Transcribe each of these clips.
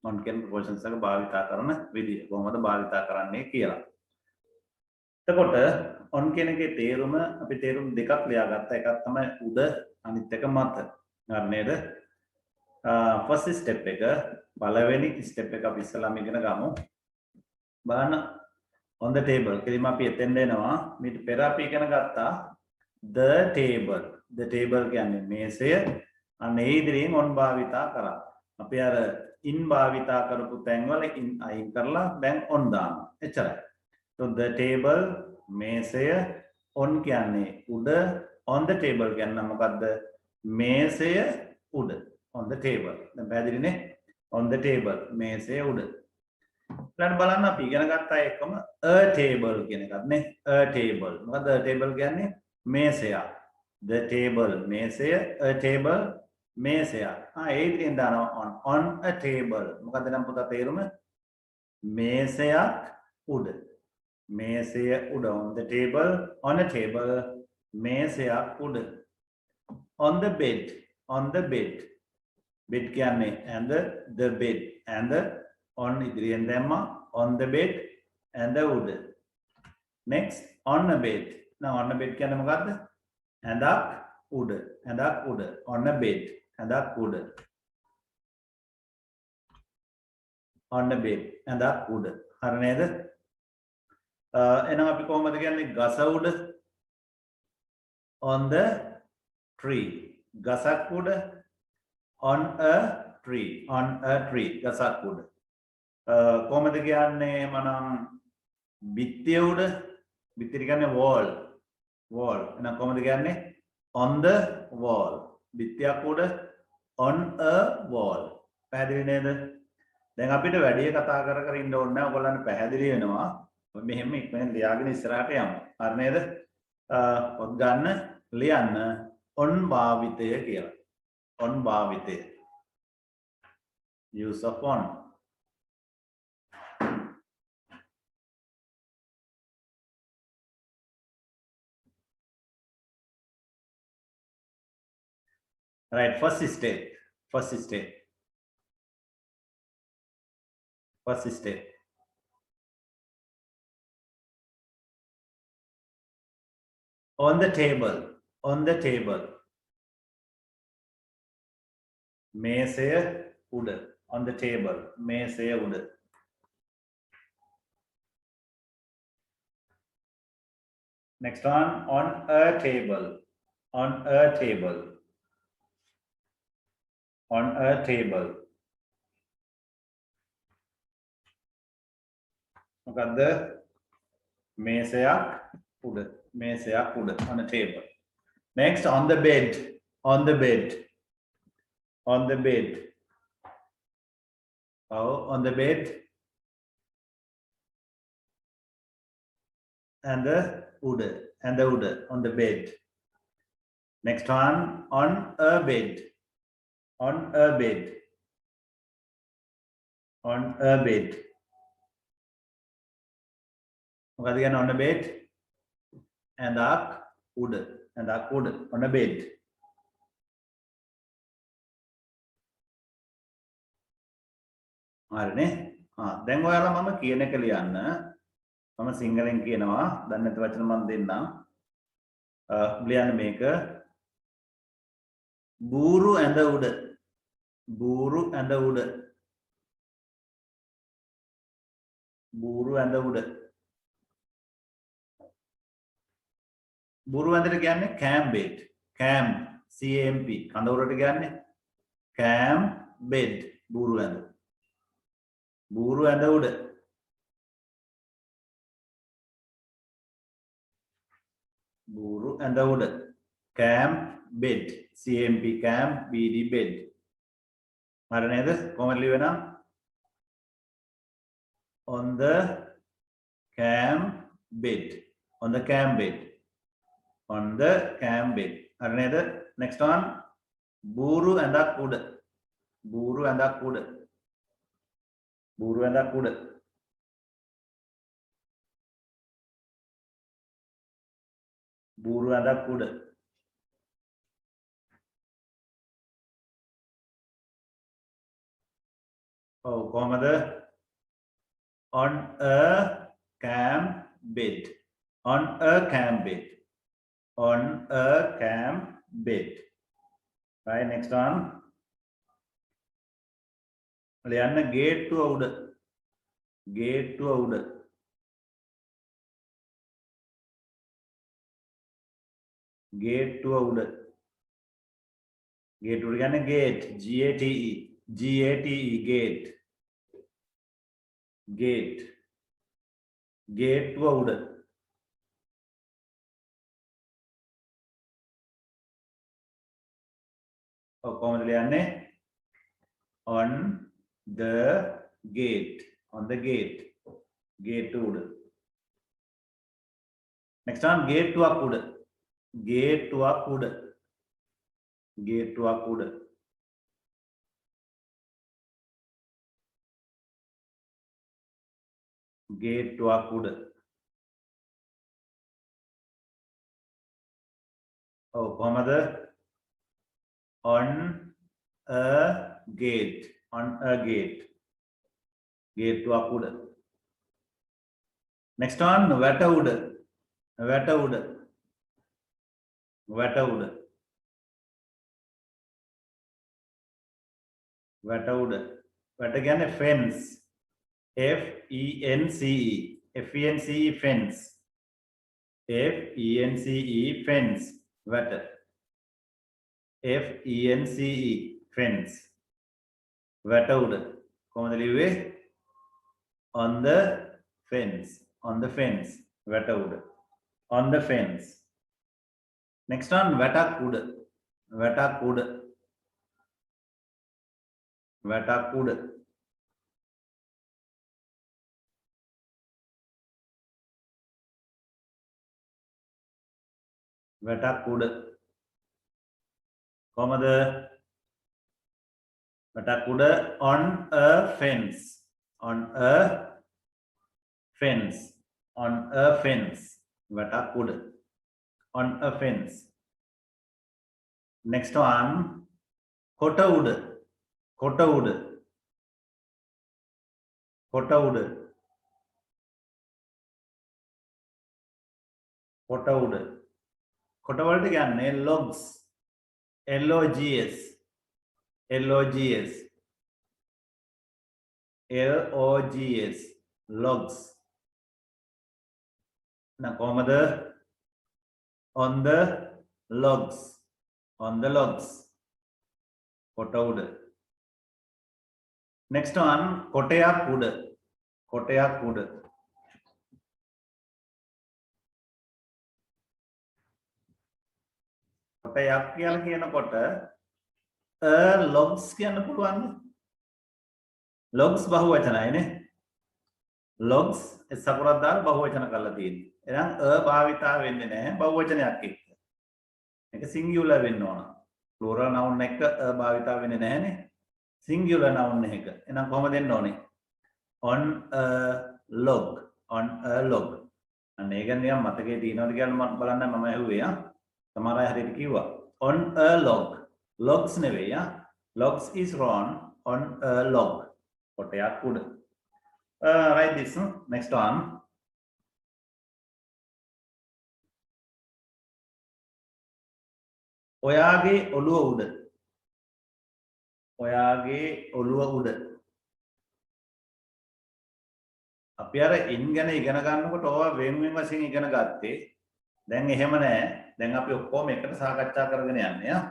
on කියන ප්‍රොපෝෂන්ස් එක භාවිතා කරන විදිය කොහොමද භාවිතා කරන්නේ කියලා. එතකොට on කියන එකේ තේරුම අපි තේරුම් දෙකක් ලියාගත්තා. එකක් තමයි උඩ අනිත් එක මත. හරි නේද? ෆස්ට් ස්ටෙප් එක පළවෙනි ස්ටෙප් එක අපි ඉස්සලාම ඉගෙන ගමු. බලන්න on the table කෙලිම අපි එතෙන්ද එනවා. මේක පෙර අපි ඉගෙන ගත්තා the table කියන්නේ මේසය. අන්න ඒ ඉදිරියෙන් on භාවිතා කරා. අපි අර in භාවිතා කරපු තැන්වල in අයින් කරලා දැන් on දානවා. එච්චරයි. so the table මේසය on කියන්නේ උඩ on the table කියන්නේ මොකද්ද? මේසය උඩ on the table. දැන් පැහැදිලිනේ? on the table මේසය උඩ. ඊළඟ බලන්න අපි ඉගෙන ගත්තා එකම a table කියන එකත් නේ. a table. මොකද්ද a table කියන්නේ? මේසයක්. the table මේසය, a table මේසයක්. ඒ ඉතින් දානවා on a table. මොකද්ද නම් පුතා තේරුම? මේසයක් උඩ. මේසය උඩ on the table, on a table මේසයක් උඩ. on the bed bed කියන්නේ and the bed and on ඉදිරියෙන් දැම්මා on the bed and උඩ. next on a bed. now on a bed කියන්නේ මොකද්ද? ඇඳක් උඩ on a bed ඇඳක් උඩ on a bed ඇඳක් උඩ. හරි නේද? එහෙනම් අපි කොහොමද කියන්නේ ගස උඩ on the tree ගසක් උඩ on a tree ගසක් උඩ. කොහොමද කියන්නේ මනම් බිත්තිය උඩ බිත්තිය කියන්නේ wall එහෙනම් කොහොමද කියන්නේ on the wall බිත්තියක් උඩ on a wall. පැහැදිලි නේද? දැන් අපිට වැඩි කතා කර ඉන්න ඕනේ නැහැ. ඔයගොල්ලන්ට පැහැදිලි වෙනවා. මෙහෙම ඉක්මනින් ලියාගෙන ඉස්සරහට යමු. හරි නේද? පොත් ගන්න ලියන්න on භාවිතය කියලා. on භාවිතය. use of on. right, first step. on the table මේසය උඩ on the table මේසය උඩ. next one on a table මොකද්ද? මේසයක් උඩ on a table. next on the bed oh on the bed and the උඩ on the bed. next one on a bed මොකද කියන්නේ on a bed ඇඳක් උඩ on a bed. හරිනේ? දැන් ඔයාලා මම කියන එක ලියන්න. මම සිංහලෙන් කියනවා. දැන් නැති වචන මම දෙන්නම්. ලියන්න මේක. බූරු ඇඳ උඩ. බූරු ඇඳ බූරුවැඳට කියන්නේ camp bed. camp CAMP කඳවුරට කියන්නේ camp bed බූරුවැඳ උඩ. බූරු ඇඳ උඩ camp bed CAMP camp BD bed. හරි නේද? කොහොමද ලියවෙනම් on the camp bed හරි නේද? next one බූරු ඇඳක් උඩ ඔව් කොහමද? On a camp bed. On a camp bed. On a camp bed. Right, next one. ලියන්න ගේට්ටුව උඩ. ගේට්ටුව උඩ. ගේට්ටුව උඩ. ගේට්ටුව කියන්නේ gate. G-A-T-E. G-A-T-E. gate. gate. ගේට්ටුව උඩ. ඔව් කොහමද ලියන්නේ? On the gate. On the gate. Gate උඩ. Next one, ගේට්ටුවක් උඩ. ගේට්ටුවක් උඩ. ගේට්ටුවක් උඩ. ගේට්ටුවක් උඩ. ඔව් කොහමද? On a gate. On a gate. ගේට්ටුවක් උඩ. Next one, වැට උඩ. වැට උඩ. වැට උඩ. වැට උඩ. වැට කියන්නේ fence. F-E-N-C-E. F-E-N-C-E fence. F-E-N-C-E fence. වැට. F-E-N-C-E fence. වැට උඩ. කොහොමද ලිව්වේ? On the fence. On the fence. වැට උඩ. On the fence. Next one, වැටක් උඩ. වැටක් උඩ. වැටක් උඩ. වැටක් උඩ. කොහමද? වැටක් උඩ on a fence. On a fence. On a fence. වැටක් උඩ. On a fence. Next one, කොට උඩ. කොට උඩ. කොට උඩ. කොට උඩ. කොට වලට කියන්නේ logs. L-O-G-S. L-O-G-S. L-O-G-S. logs. Now කොහමද? On the logs. On the logs. කොට උඩ. Next one, කොටයක් උඩ. කොටයක් උඩ. කොටයක් කියලා කියනකොට logs කියන්න පුළුවන්ද? logs බහුවචනයිනේ. logs සකුරක් දාලා බහුවචන කරලා තියෙන්නේ. එහෙනම් භාවිතා වෙන්නේ නැහැ බහුවචනයක් එක්ක. මේක singular වෙන්න ඕන. plural noun එක භාවිතා වෙන්නේ නැහැනේ. singular noun එක. එහෙනම් කොහොමද දෙන්න ඕනේ? on a log. On a log. අන්න ඒක නිකන් මතකේ තියෙනවද කියලා මම බලන්න මම ඇහුවේ ආ. සමහර අය හරියට කිව්වා. On a log. logs නෙවෙයි ආ. logs is wrong. On a log. කොටයක් උඩ. Write this. Next one. ඔයාගේ ඔළුව උඩ. ඔයාගේ ඔළුව උඩ. අපි අර in ගැන ඉගෙන ගන්නකොට ඕවා වෙන වෙන වශයෙන් ඉගෙන ගත්තේ. දැන් එහෙම නැහැ. දැන් අපි ඔක්කොම එකට සාකච්ඡා කරගෙන යන්නේ ආ.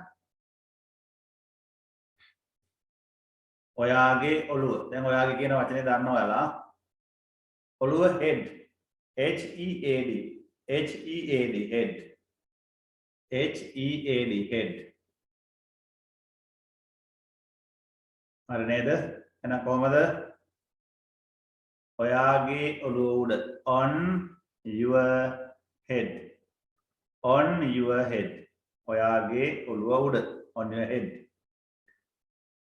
ඔයාගේ ඔළුව. දැන් ඔයාගේ කියන වචනේ දන්නවා ඔයාලා. ඔළුව head. H E A D. H E A D head. H E A D head. හරි නේද? එහෙනම් කොහමද? ඔයාගේ ඔළුව උඩ. On your head. On your head. ඔයාගේ ඔළුව උඩ. On your head.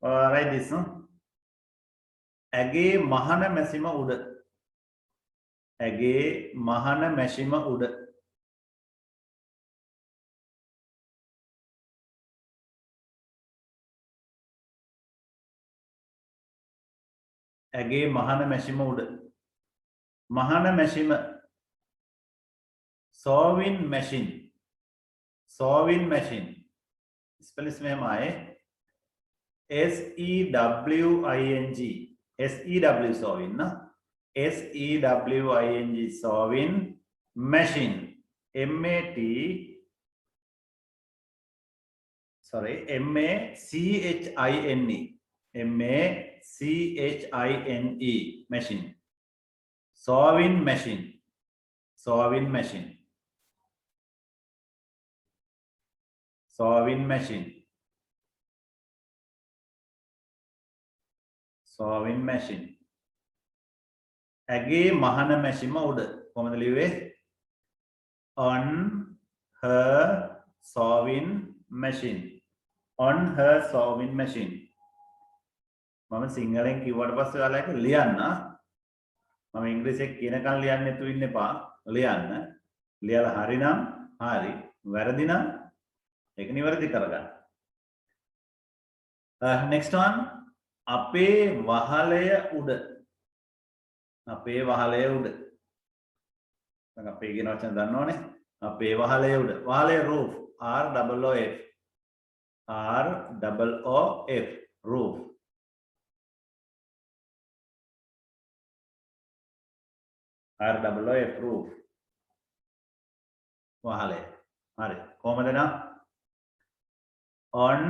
Write this. ඇගේ මහන මැසිම උඩ. ඇගේ මහන මැසිම උඩ. ඇගේ මහන මැෂිම උඩ මහන මැෂිම sewing machine sewing machine spelling මෙහෙමයි SEWING sewing na SEWING sewing machine MACHINE machine sewing machine sewing machine sewing machine sewing machine ඇගේ මහන මැෂිම උඩ කොහමද ලිව්වේ on her sewing machine on her sewing machine මම සිංහලෙන් කිව්වට පස්සේ ඔයාලා ඒක ලියන්න මම ඉංග්‍රීසියෙන් කියනකන් ලියන්න නැතුව ඉන්න එපා ලියන්න ලියලා හරිනම් හරි වැරදි නම් ඒක නිවැරදි කරගන්න next one අපේ වහලය උඩ අපේ වහලය උඩ දැන් අපේ කියන වචන දන්නවනේ අපේ වහලය උඩ වහලය roof ROOF roof ROOF roof වහලය හරි කොහමද නම් on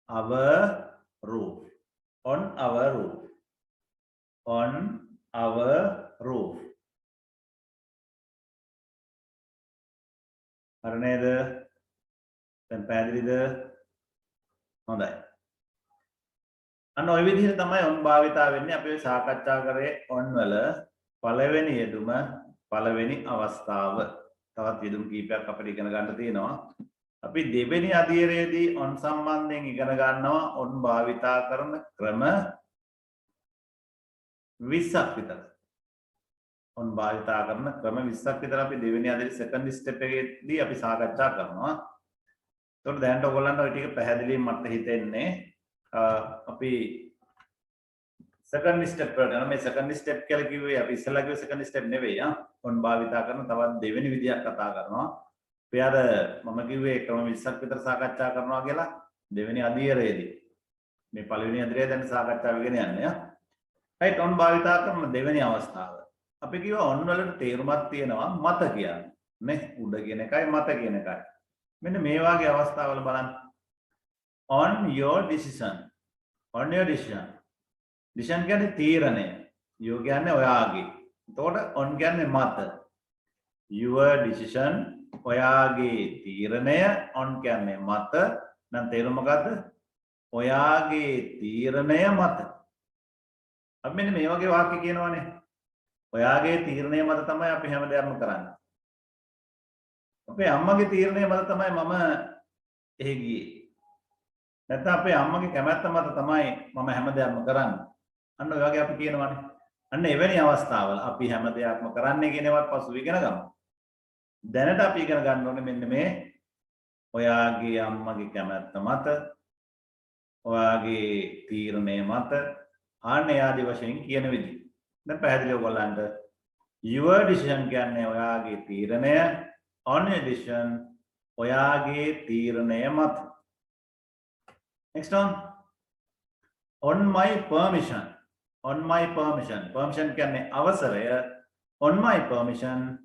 our roof on our roof on our roof හරි නේද දැන් පැහැදිලිද හොඳයි අන්න ওই විදිහට තමයි on භාවිතා වෙන්නේ අපි සාකච්ඡා කරේ on වල පළවෙනි යෙදුම පළවෙනි අවස්ථාව තවත් යෙදුම් කීපයක් අපිට ඉගෙන ගන්න තියෙනවා අපි දෙවෙනි අධීරයේදී on සම්බන්ධයෙන් ඉගෙන ගන්නවා on භාවිතා කරන ක්‍රම 20ක් විතර on භාවිතා කරන ක්‍රම 20ක් විතර අපි දෙවෙනි අධීරයේ second step එකේදී අපි සාකච්ඡා කරනවා එතකොට දැනට ඔයගොල්ලන්ට ওই ටික පැහැදිලිව මට හිතෙන්නේ අපි second step වලට යනවා මේ second step කියලා කිව්වේ අපි ඉස්සෙල්ලා කිව්වේ second step නෙවෙයි on භාවිතා කරන තවත් දෙවෙනි විදියක් කතා කරනවා අපි අර මම කිව්වේ ක්‍රම 20ක් විතර සාකච්ඡා කරනවා කියලා දෙවෙනි අධීරයේදී මේ පළවෙනි අධීරය දැන් සාකච්ඡා වෙගෙන යන්නේ right on භාවිතා කරන දෙවෙනි අවස්ථාව අපි කිව්වා on වලට තේරුමක් තියෙනවා මත කියන්නේ නේ උඩ කියන එකයි මත කියන එකයි මෙන්න මේ වගේ අවස්ථාවල බලන්න on your decision decision කියන්නේ තීරණය you කියන්නේ ඔයාගේ එතකොට on කියන්නේ මත your decision ඔයාගේ තීරණය on කියන්නේ මත නම් තේරුම මොකද්ද ඔයාගේ තීරණය මත අපි මෙන්න මේ වගේ වාක්‍ය කියනවානේ ඔයාගේ තීරණය මත තමයි අපි හැමදේම කරන්නේ අපේ අම්මගේ තීරණය මත තමයි මම එහෙ ගියේ නැත්නම් අපේ අම්මගේ කැමැත්ත මත තමයි මම හැමදේම කරන්නේ අන්න ඔය වගේ අපි කියනවානේ අන්න එවැනි අවස්ථාවල අපි හැමදේම කරන්නේ කියන ඒවත් පසු ඉගෙන ගමු දැනට අපි ඉගෙන ගන්න ඕනේ මෙන්න මේ ඔයාගේ අම්මගේ කැමැත්ත මත ඔයාගේ තීරණය මත ආන්නේ ආදි වශයෙන් කියන විදිහ දැන් පැහැදිලිව ඔයගොල්ලන්ට your decision කියන්නේ ඔයාගේ තීරණය on your decision ඔයාගේ තීරණය මත next one on my permission permission කියන්නේ අවසරය on my permission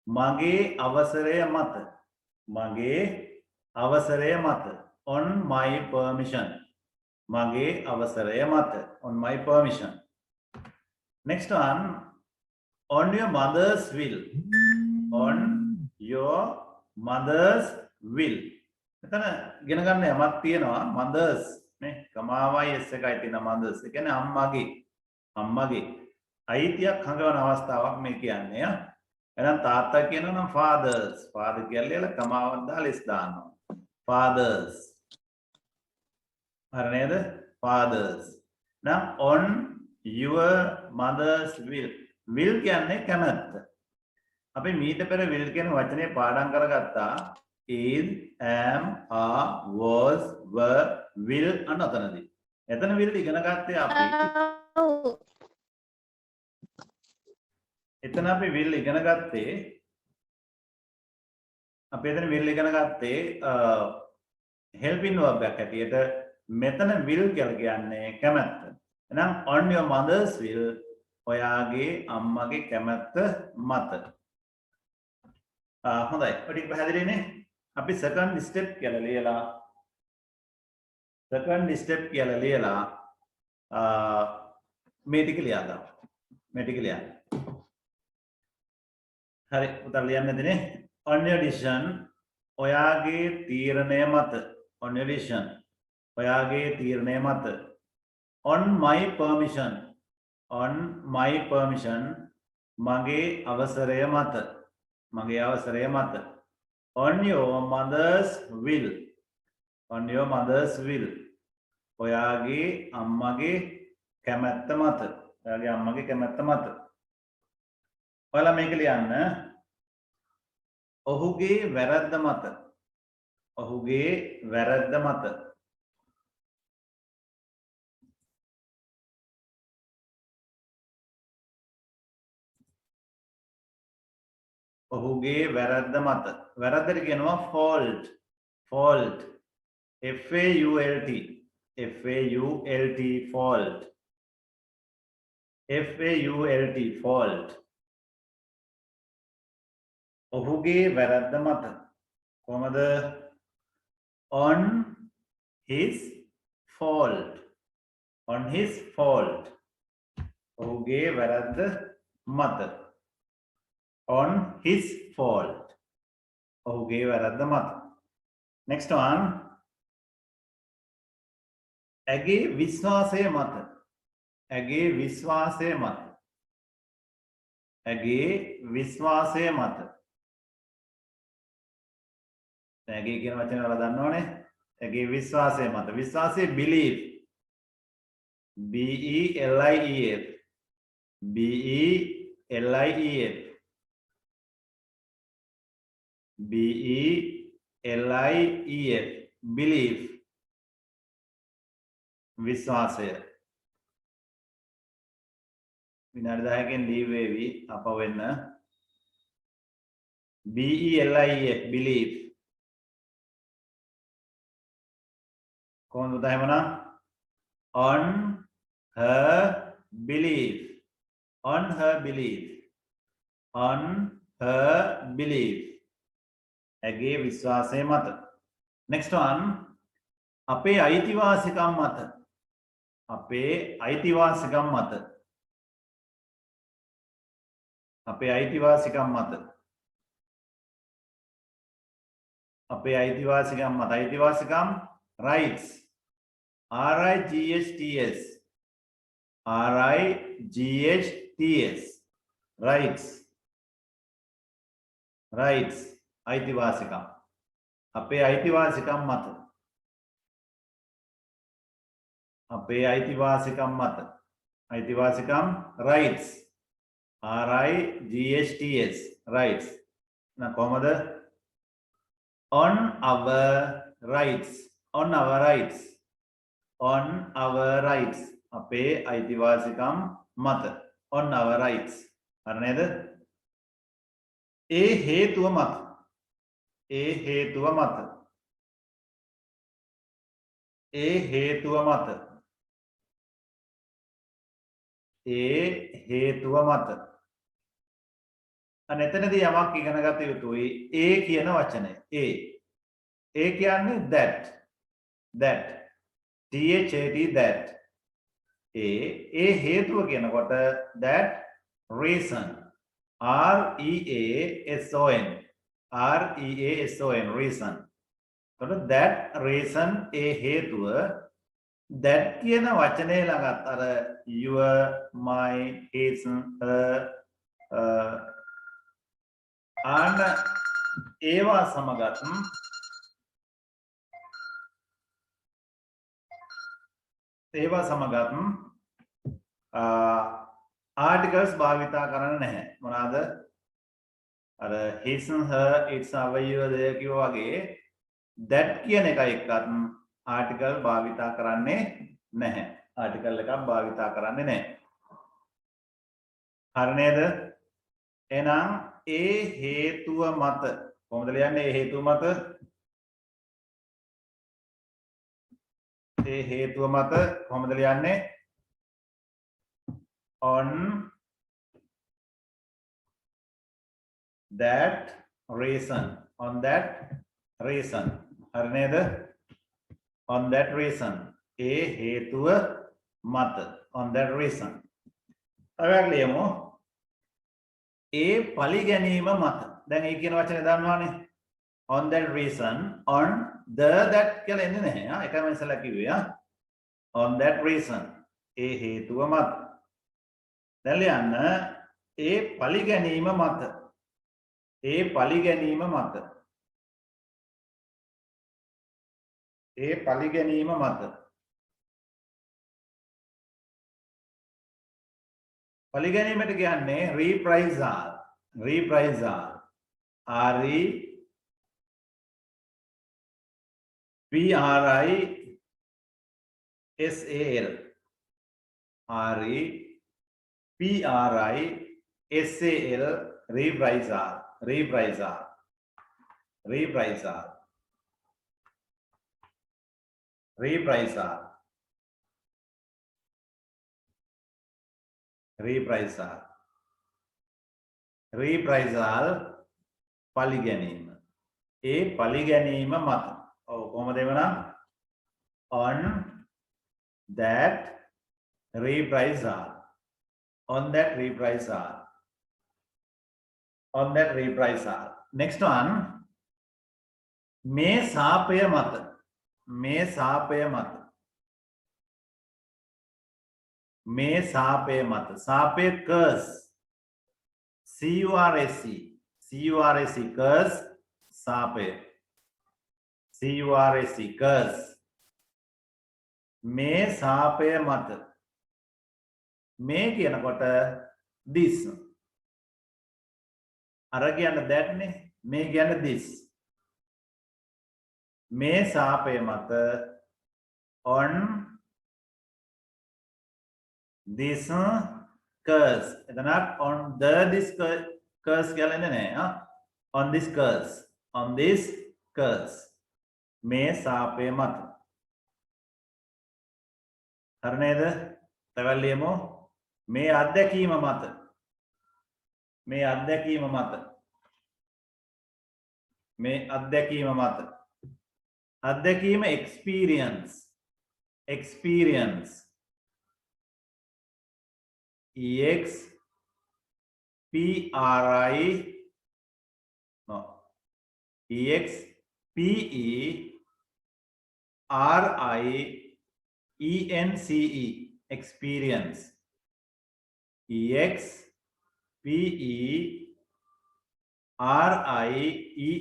මගේ අවසරය මත on my permission මගේ අවසරය මත on my permission next one on your mother's will එතන ඉගෙන ගන්න යමක් තියෙනවා mothers නේ කමාවයි s එකයි තියෙන mothers ඒ කියන්නේ අම්මගේ අයිතියක් හඟවන අවස්ථාවක් මේ කියන්නේ එහෙනම් තාත්තා කියනවා නම් fathers father කියලා කමාවක් දාලා s දානවා fathers හරි නේද fathers නම් on your mother's will කියන්නේ කැමැත්ත අපි මීට පෙර will කියන වචනේ පාඩම් කරගත්තා is am are was were will අනතනදී එතන will ඉගෙන ගත්තේ අපි එතන අපි will ඉගෙන ගත්තේ අපි එතන will ඉගෙන ගත්තේ helping verb එකක් හැටියට මෙතන will කියලා කියන්නේ කැමැත්ත. එහෙනම් on your mother's will ඔයාගේ අම්මගේ කැමැත්ත මත. හොඳයි. ඔය ටික පැහැදිලිනේ? අපි second step කියලා ලියලා මේ ටික ලියා දාමු. මේ ටික ලියන්න. හරි උතර ලියන්න නැතිනේ. On your decision ඔයාගේ තීරණය මත. On your decision ඔයාගේ තීරණය මත. On my permission මගේ අවසරය මත. On your mother's will ඔයාගේ අම්මගේ කැමැත්ත මත. ඔයාලා මේක ලියන්න. ඔහුගේ වැරද්ද මත. ඔහුගේ වැරද්ද මත. වැරද්දට කියනවා fault. fault. F-A-U-L-T. fault. fault. ඔහුගේ වැරද්ද මත. කොහමද? on his fault. ඔහුගේ වැරද්ද මත. on his fault. ඔහුගේ වැරද්ද මත. next one. ඇගේ විශ්වාසය මත. ඇගේ කියන වචනේ ඔයාලා දන්නවනේ. ඇගේ විශ්වාසය මත. විශ්වාසය belief. B-E-L-I-E-F. belief. විශ්වාසය. විනාඩි 10කින් leave වේවි අප වෙන්න. B-E-L-I-E-F belief. කොහොමද එහෙමනම්? on her belief. ඇගේ විශ්වාසය මත. next one. අපේ අයිතිවාසිකම් මත. අපේ අයිතිවාසිකම් මත. අයිතිවාසිකම් rights. R-I-G-H-T-S. rights. අයිතිවාසිකම්. අපේ අයිතිවාසිකම් මත. අයිතිවාසිකම් rights. R-I-G-H-T-S. rights. now කොහමද? on our rights. අපේ අයිතිවාසිකම් මත. on our rights. හරි නේද? ඒ හේතුව මත. අන්න එතනදී යමක් ඉගෙන ගත යුතුයි. ඒ කියන වචනය. ඒ කියන්නේ that. T-H-A-T that. ඒ හේතුව කියනකොට that reason. R-E-A-S-O-N. reason. එතකොට that reason ඒ හේතුව that කියන වචනේ ළඟත් අර your my his her ආන ඒවා සමගත් ආටිකල්ස් භාවිතා කරන්න නැහැ. මොනවාද? අර his her its our your their කිව්වා වගේ that කියන එක එක්කත් ආටිකල් භාවිතා කරන්නේ නැහැ. ආටිකල් එකක් භාවිතා කරන්නේ නැහැ. හරි නේද? එහෙනම් ඒ හේතුව මත කොහොමද ලියන්නේ? ඒ හේතුව මත ඒ හේතුව මත කොහොමද ලියන්නේ? on that reason හරි නේද? on that reason ඒ හේතුව මත on that reason අරගෙන ලියමු ඒ පරිගැනීම මත දැන් ඒ කියන වචනේ දන්නවනේ on that reason on the that කියලා එන්නේ නැහැ ඒකම ඉස්සලා කිව්වේ on that reason ඒ හේතුව මත දැන් ලියන්න ඒ පරිගැනීම මත ඒ පරිගැනීම මත ඒ පරිගැනීම මත පරිගැනීමට කියන්නේ reprisal R E P R I S A L R E P R I S A L reprisal පරිගැනීම ඒ පරිගැනීම මත ඔව් කොහොමද එවනම් on that reprisal next one මේ සාපය මත සාපය curse CURSE curse සාපය curse මේ සාපය මත මේ කියනකොට this අර කියන්නේ that නේ මේ කියන්නේ this මේ සාපය මත on this curse එතනත් on this curse කියලා ඉන්නේ නෑ on this curse මේ සාපය මත හරි නේද තවල් ලියමු මේ අත්දැකීම අත්දැකීම experience EX PRI no EX PERI ENCE experience EX PERI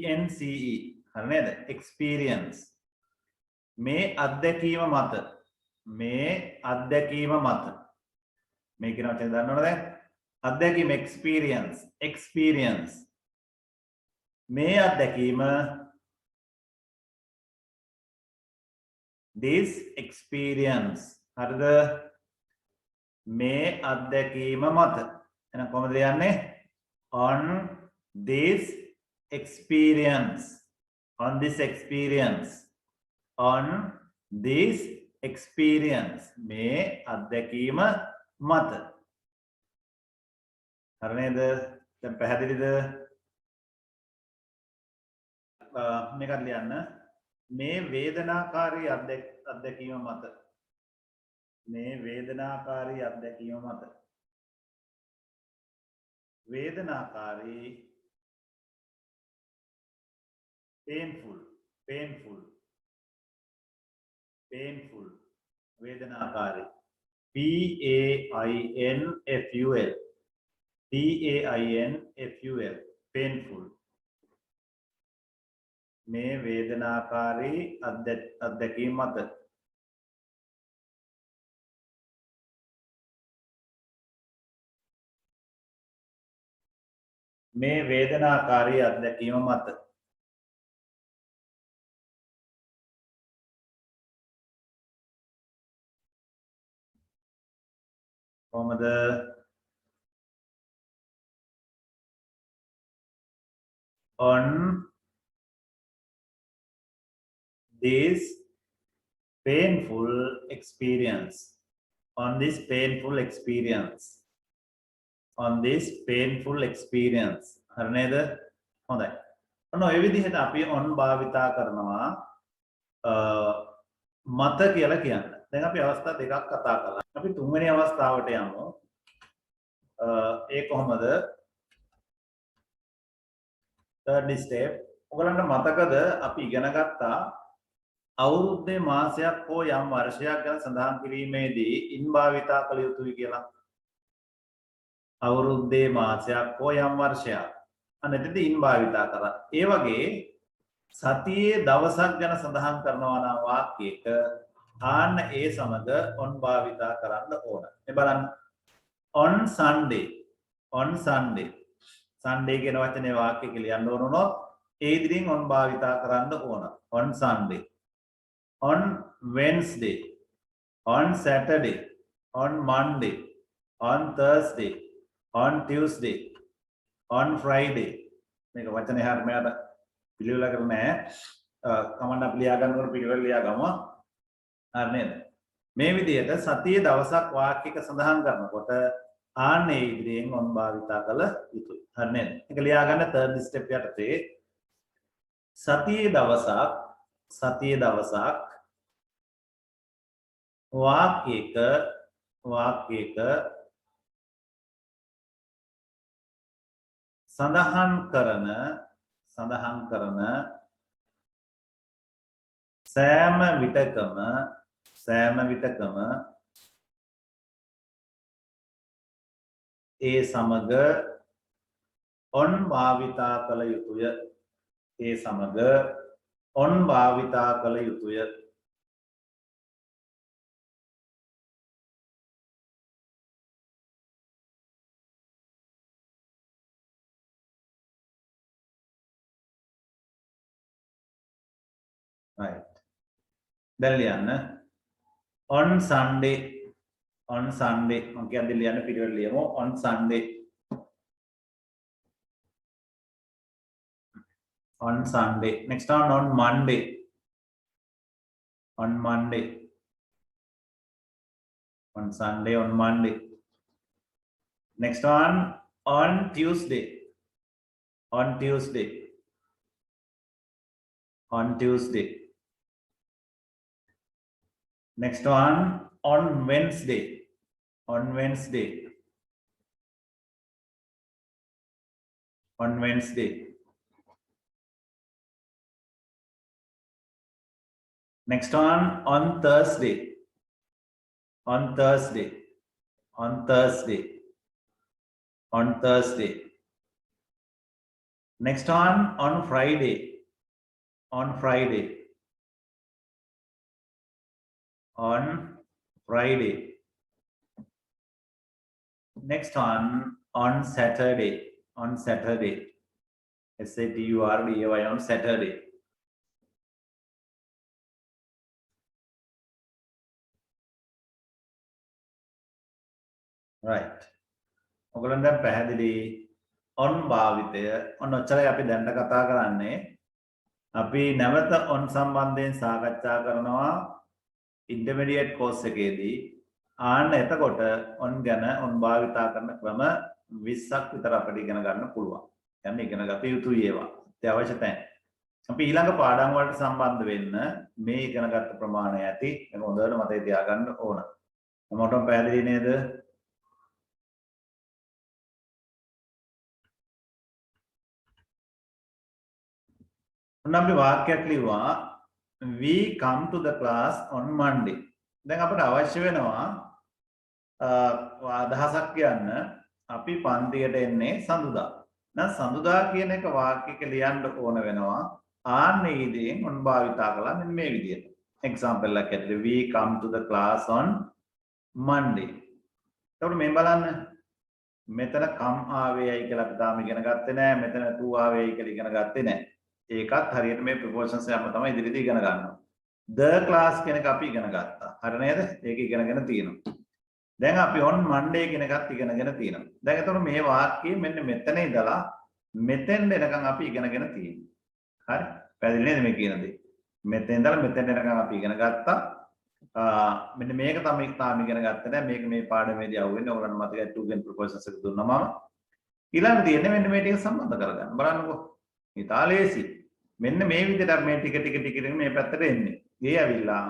ENCE හරි නේද experience මේ අත්දැකීම මත මේ කියන වචනේ දන්නවද දැන් අත්දැකීම experience මේ අත්දැකීම this experience හරිද මේ අත්දැකීම මත එහෙනම් කොහොමද ලියන්නේ on this experience මේ අත්දැකීම මත හරි නේද දැන් පැහැදිලිද මේකත් ලියන්න මේ වේදනාකාරී අත්දැකීම මත වේදනාකාරී painful වේදනාකාරී PAINFUL painful මේ වේදනාකාරී අත්දැකීම මත කොහොමද on this painful experience. On this painful experience. On this painful experience. හරි නේද? හොඳයි. ඔන්න ඔය විදිහට අපි on භාවිතා කරනවා මත කියලා කියන්න. දැන් අපි අවස්ථා දෙකක් කතා කළා. අපි තුන්වෙනි අවස්ථාවට යමු. ඒ කොහොමද? third step. ඔයගලන්ට මතකද අපි ඉගෙන ගත්තා අවුරුද්දේ මාසයක් හෝ යම් වර්ෂයක් ගැන සඳහන් කිරීමේදී in භාවිතා කළ යුතුයි කියලා. අවුරුද්දේ මාසයක් හෝ යම් වර්ෂයක් අනෙතදී in භාවිතා කරා. ඒ වගේ සතියේ දවසක් ගැන සඳහන් කරනවා නම් වාක්‍යයක ආන්න ඒ සමග on භාවිතා කරන්න ඕන. මේ බලන්න on Sunday Sunday කියන වචනේ වාක්‍යයක ලියන්න ඕන උනොත් ඒ ඉදිරියෙන් on භාවිතා කරන්න ඕන. on Sunday, on Wednesday, on Saturday, on Monday, on Thursday, on Tuesday, on Friday. මේක වචනේ හරියට මට පිළිවෙල කරන්නේ නැහැ. කමන්න අපි ලියා ගන්නකොට පිළිවෙල ලියා ගමු. හරි නේද? මේ විදිහට සතියේ දවසක් වාක්‍යයක සඳහන් කරනකොට ආන්නේ ඉදිරියෙන් on භාවිතා කළ යුතුයි. හරි නේද? ඒක ලියා ගන්න third step යටතේ සතියේ දවසක් වාක්‍යයක සඳහන් කරන සෑම විටකම ඒ සමග on භාවිතා කළ යුතුය. right. දැන් ලියන්න on Sunday මම කියන්නේ ලියන්න පිළිවෙල ලියමු. on Sunday, next on Monday, on Sunday, on Monday, next on Tuesday, next on Wednesday, next on Thursday, next on Friday, next on Saturday, Saturday, on Saturday. right. ඔයගොල්ලන් දැන් පැහැදිලි on භාවිතය ඔන්න ඔච්චරයි අපි දැන් කතා කරන්නේ. අපි නැවත on සම්බන්ධයෙන් සාකච්ඡා කරනවා ඉන්ටර්මීඩියට් කෝස් එකේදී. ආන්න එතකොට on ගැන on භාවිතා කරන ක්‍රම 20ක් විතර අපිට ඉගෙන ගන්න පුළුවන්. යන්නේ ඉගෙන ගත යුතුයි ඒවා. අත්‍යවශ්‍ය තැන්. අපි ඊළඟ පාඩම් වලට සම්බන්ධ වෙන්න මේ ඉගෙනගත්ත ප්‍රමාණය ඇති මේක හොඳට මතේ තියාගන්න ඕන. මොකටම පැහැදිලි නේද? අපි වාක්‍යයක් ලිව්වා we come to the class on Monday. දැන් අපිට අවශ්‍ය වෙනවා අදහසක් කියන්න අපි පන්තියට එන්නේ සඳුදා. දැන් සඳුදා කියන එක වාක්‍යයක ලියන්න ඕන වෙනවා. ආන්නේ ඉදින් on භාවිතා කළා මෙන්න මේ විදිහට. example එකක් ඇතුලේ we come to the class on Monday. එතකොට මේ බලන්න මෙතන come ආවේයි කියලා අපි තාම ඉගෙන ගත්තේ නැහැ. මෙතන to ආවේයි කියලා ඉගෙන ගත්තේ නැහැ. ඒකත් හරියට මේ ප්‍රොපෝෂන්ස් එකම තමයි ඉදිරියට ඉගෙන ගන්නවා. the class කියන එක අපි ඉගෙන ගත්තා. හරි නේද? ඒක ඉගෙනගෙන තියෙනවා. දැන් අපි on Monday කියන එකත් ඉගෙනගෙන තියෙනවා. දැන් එතකොට මේ වාක්‍යය මෙන්න මෙතන ඉඳලා මෙතෙන් දෙනකන් අපි ඉගෙනගෙන තියෙනවා. හරි? පැහැදිලි නේද මේ කියන දේ? මෙතෙන් ඉඳලා මෙතෙන් දෙනකන් අපි ඉගෙන ගත්තා. මෙන්න මේක තමයි තාම ඉගෙන ගත්තේ නැහැ. මේක මේ පාඩමේදී අහුවෙන්නේ. ඔයගොල්ලන්ට මතකයි two gain proportions එක දුන්නා මම. ඊළඟ තියෙන්නේ මෙන්න මේ ටික සම්බන්ධ කරගන්න. බලන්නකෝ. ඉතාලේසි. මෙන්න මේ විදිහට මේ ටික මේ පැත්තට එන්නේ. ඒ ඇවිල්ලා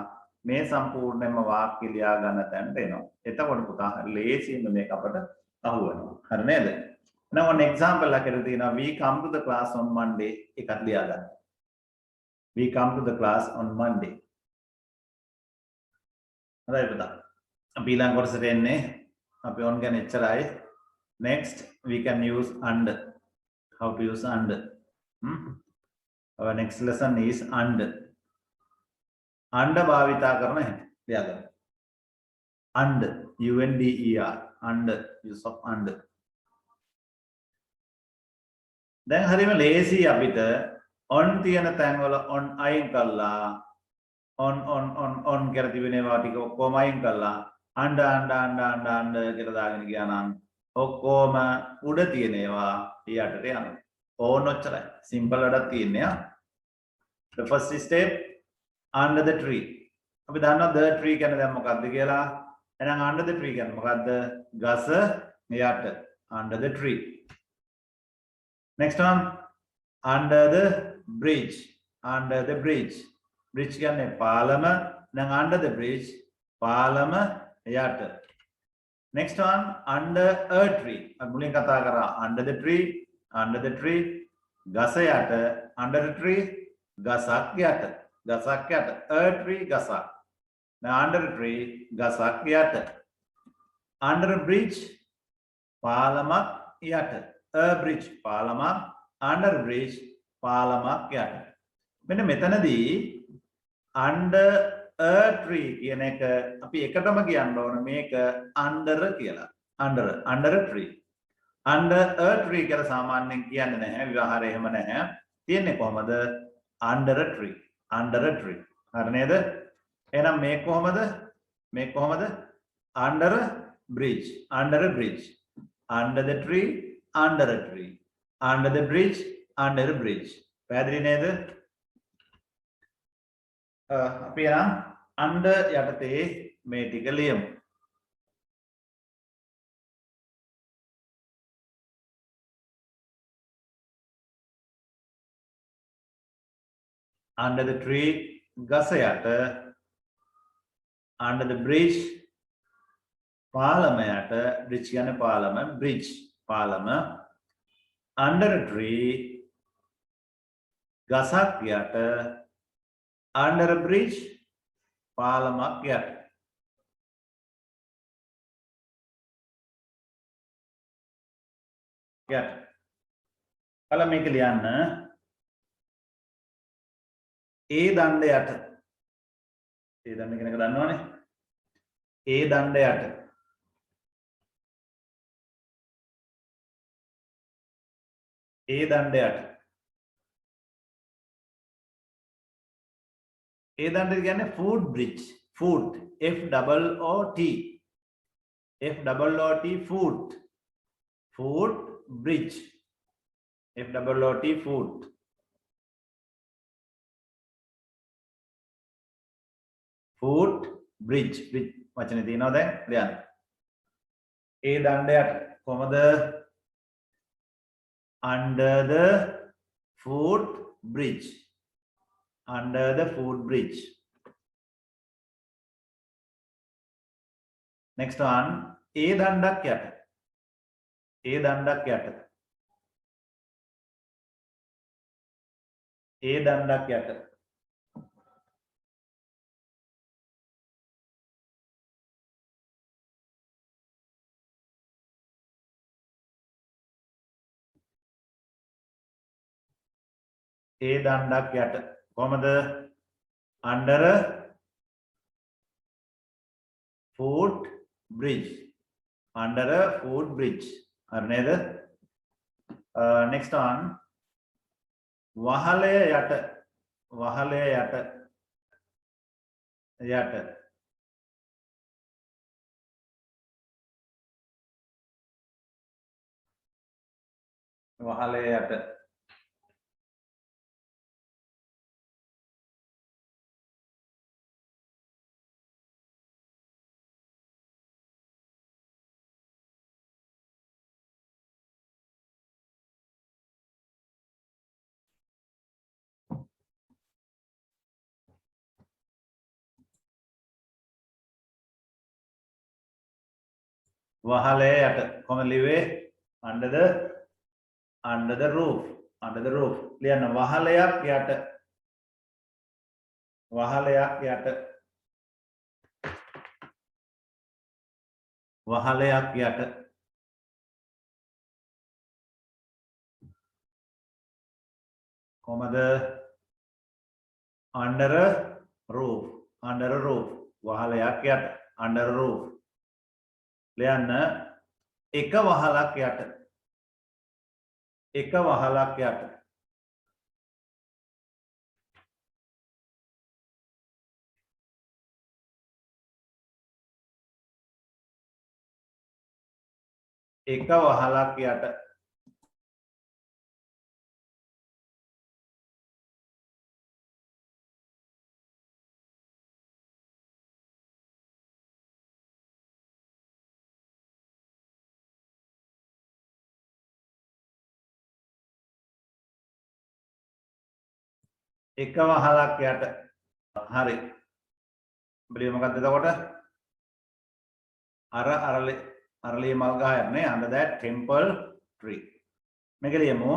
මේ සම්පූර්ණයෙන්ම වාක්‍ය ලියා ගන්න තැනට එනවා. එතකොට පුතා හරි ලේසියෙන්ම මේක අපට අහු වෙනවා. හරි නේද? now one example එකකට තියෙනවා we come to the class on Monday එකක් ලියා ගන්න. we come to the class on Monday. හරි පුතා. අපි ඊළඟ කොටසට එන්නේ. අපි on ගැන එච්චරයි. next we can use and. How to use and. Our next lesson is and. and භාවිතා කරන හැටි ලියා ගන්න. and UNDER and use of and. දැන් හරියම ලේසි අපිට on තියෙන තැන් වල on අයින් කළා on කියලා තිබෙනවා ටික ඔක්කොම අයින් කළා and කියලා දාගෙන ගියා නම් ඔක්කොම උඩ තියෙන ඒවා ඊයටට යනවා. ඕන ඔච්චරයි. සිම්පල් වැඩක් තියෙන්නේ ආ. The first step under the tree. අපි දන්නවා the tree කියන්නේ දැන් මොකක්ද කියලා. එහෙනම් under the tree කියන්නේ මොකක්ද? ගස යට. under the tree. Next one under the bridge. under the bridge. bridge කියන්නේ පාලම. දැන් under the bridge පාලම යට. next one under a tree. අපි මුලින් කතා කරා under the tree ගස යට under the tree ගසක් යට. ගසක් යට a tree ගසක්. now under the tree ගසක් යට. under a bridge පාලමක් යට. a bridge පාලමක් under bridge පාලමක් යට. මෙන්න මෙතනදී under a tree කියන එක අපි එකටම කියන්න ඕන මේක under කියලා. under a tree. under a tree කියලා සාමාන්‍යයෙන් කියන්නේ නැහැ. විවහාරය එහෙම නැහැ. තියෙන්නේ කොහමද? under a tree. හරි නේද? එහෙනම් මේක කොහමද? under a bridge. under the tree under a tree. under the bridge under a bridge. පැහැදිලි නේද? අපි නම් under යටතේ මේ ටික ලියමු. under the tree ගස යට. under the bridge පාලම යට. bridge කියන්නේ පාලම. bridge පාලම. under a tree ගසක් යට. under a bridge පාලමක් යට. යට. බලන්න මේක ලියන්න. ඒ දණ්ඩ යට. ඒ දණ්ඩ කෙනෙක් දන්නවනේ. ඒ දණ්ඩ යට. ඒ දණ්ඩ යට. ඒ දණ්ඩ කියන්නේ food bridge. food F double O T. F double O T food. food bridge. F double O T food. food bridge. bridge වචනේ තියෙනවා දැන් ලියන්න. ඒ දණ්ඩයට කොහමද? under the food bridge. under the food bridge. next one ඒ දණ්ඩක් යට. ඒ දණ්ඩක් යට. ඒ දණ්ඩක් යට. ඒ දණ්ඩක් යට කොහමද? under a food bridge. under a food bridge. හරි නේද? next one වහලය යට. වහලය යට. යට. වහලේ යට වහලේ යට කොහොමද ලිව්වේ under the roof ලියන්න වහලයක් යට වහලයක් යට වහලයක් යට කොහමද under a roof වහලයක් යට under a roof ලියන්න එක වහලක් යට එක වහලක් යට එක වහලක් යට එක වහලක් යට හරි බලිය මොකක්ද එතකොට අරලි මල් ගහ යන්නේ under that temple tree මේක ලියමු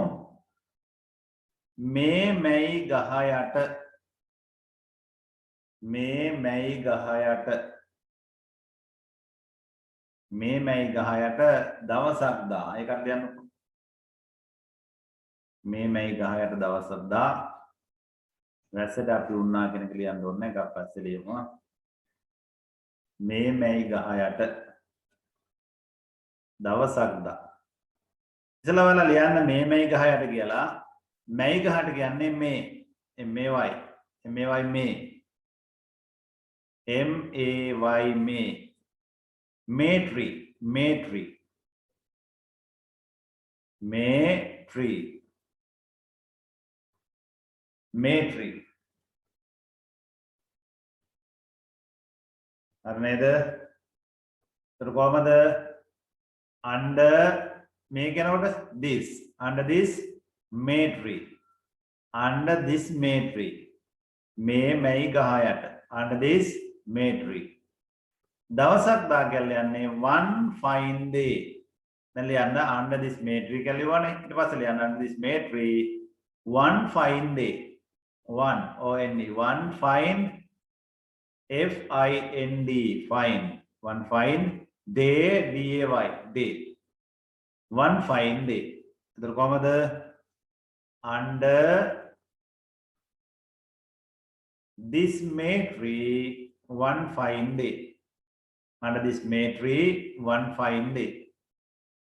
මේ මැයි ගහ යට මේ මැයි ගහ යට මේ මැයි ගහ යට දවසක් දා ඒකට ලියන්න මේ මැයි ගහ යට දවසක් දා වැස්සට අපි උන්නා කියන එක ලියන්න ඕනේ එකක් පස්සේ ලියමු මේ මැයි ගහ යට දවසක් දා ඉතලා වල ලියන්න මේ මැයි ගහ යට කියලා මැයි ගහට කියන්නේ මේ මේවයි මේ M A Y may tree හරි නේද ඒතර කොහමද under මේ කියනකොට this under this may tree මේ මැයි ගහ යට under this may tree දවසක් දා කියලා යන්නේ one fine day දැන් ලියන්න under this may tree කියලා ලියවනේ ඊට පස්සේ ලියන්න under this may tree one fine day one fine FIND fine one fine day day one fine day එතකොට කොහමද under this may tree one fine day under this may tree one fine day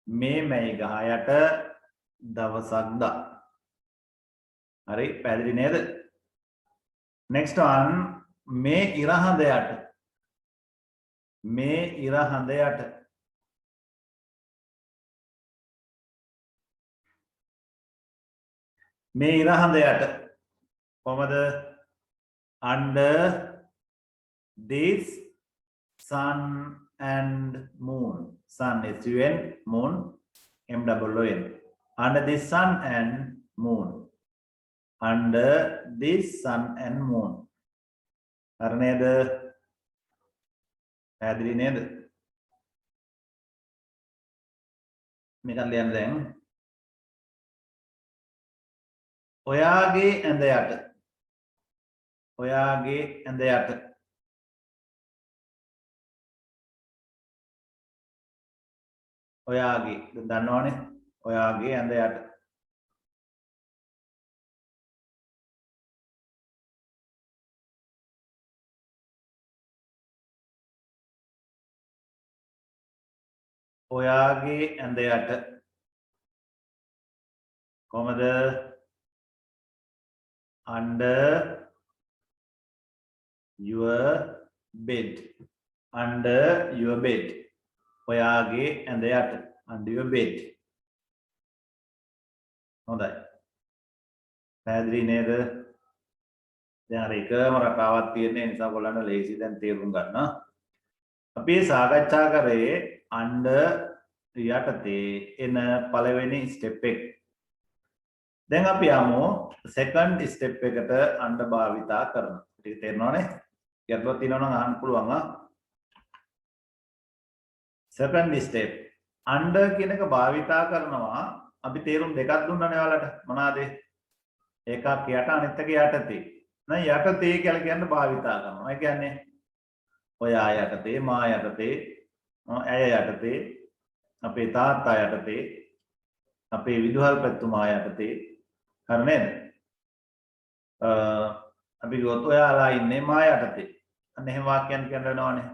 මේ මැයි ගහ යට දවසක් දා හරි පැහැදිලි නේද next one මේ ඉර හඳ යට මේ ඉර හඳ යට මේ ඉර හඳ යට කොහමද under this sun and moon sun is UN moon MOON under this sun and moon under this sun and moon හරි නේද පැහැදිලි නේද මේක ලියන්න දැන් ඔයාගේ ඇඳ යට ඔයාගේ ඇඳ යට ඔයාගේ දන්නවනේ ඔයාගේ ඇඳ යට ඔයාගේ ඇඳ යට කොහමද under your bed ඔයාගේ ඇඳ යට under your bed හොඳයි. පැහැදිලි නේද? දැන් අර එකම රටාවක් තියෙන නිසා ඔයගොල්ලන්ට ලේසි දැන් තේරුම් ගන්න. අපි සාකච්ඡා කරේ under යටතේ එන පළවෙනි ස්ටෙප් එක. දැන් අපි යමු සෙකන්ඩ් ස්ටෙප් එකට under භාවිතා කරනවා. ටික තේරෙනවනේ? ගැටලුවක් තියෙනවා නම් අහන්න පුළුවන් ආ. සෙකන්ඩ් ස්ටෙප් under කියන එක භාවිතා කරනවා අපි තේරුම් දෙකක් දුන්නානේ ඔයාලට. මොනවාද? එකක් යට අනිත් එක යටතේ. නෑ යටතේ කියලා කියන්නේ භාවිතා කරනවා. ඒ කියන්නේ ඔයා යටතේ, මා යටතේ, ඇය යටතේ, අපේ තාත්තා යටතේ, අපේ විදුහල්පතිතුමා යටතේ. හරි නේද? අපි ගොත් ඔයාලා ඉන්නේ මා යටතේ. අන්න එහෙම වාක්‍යයන් කියන්න වෙනවනේ.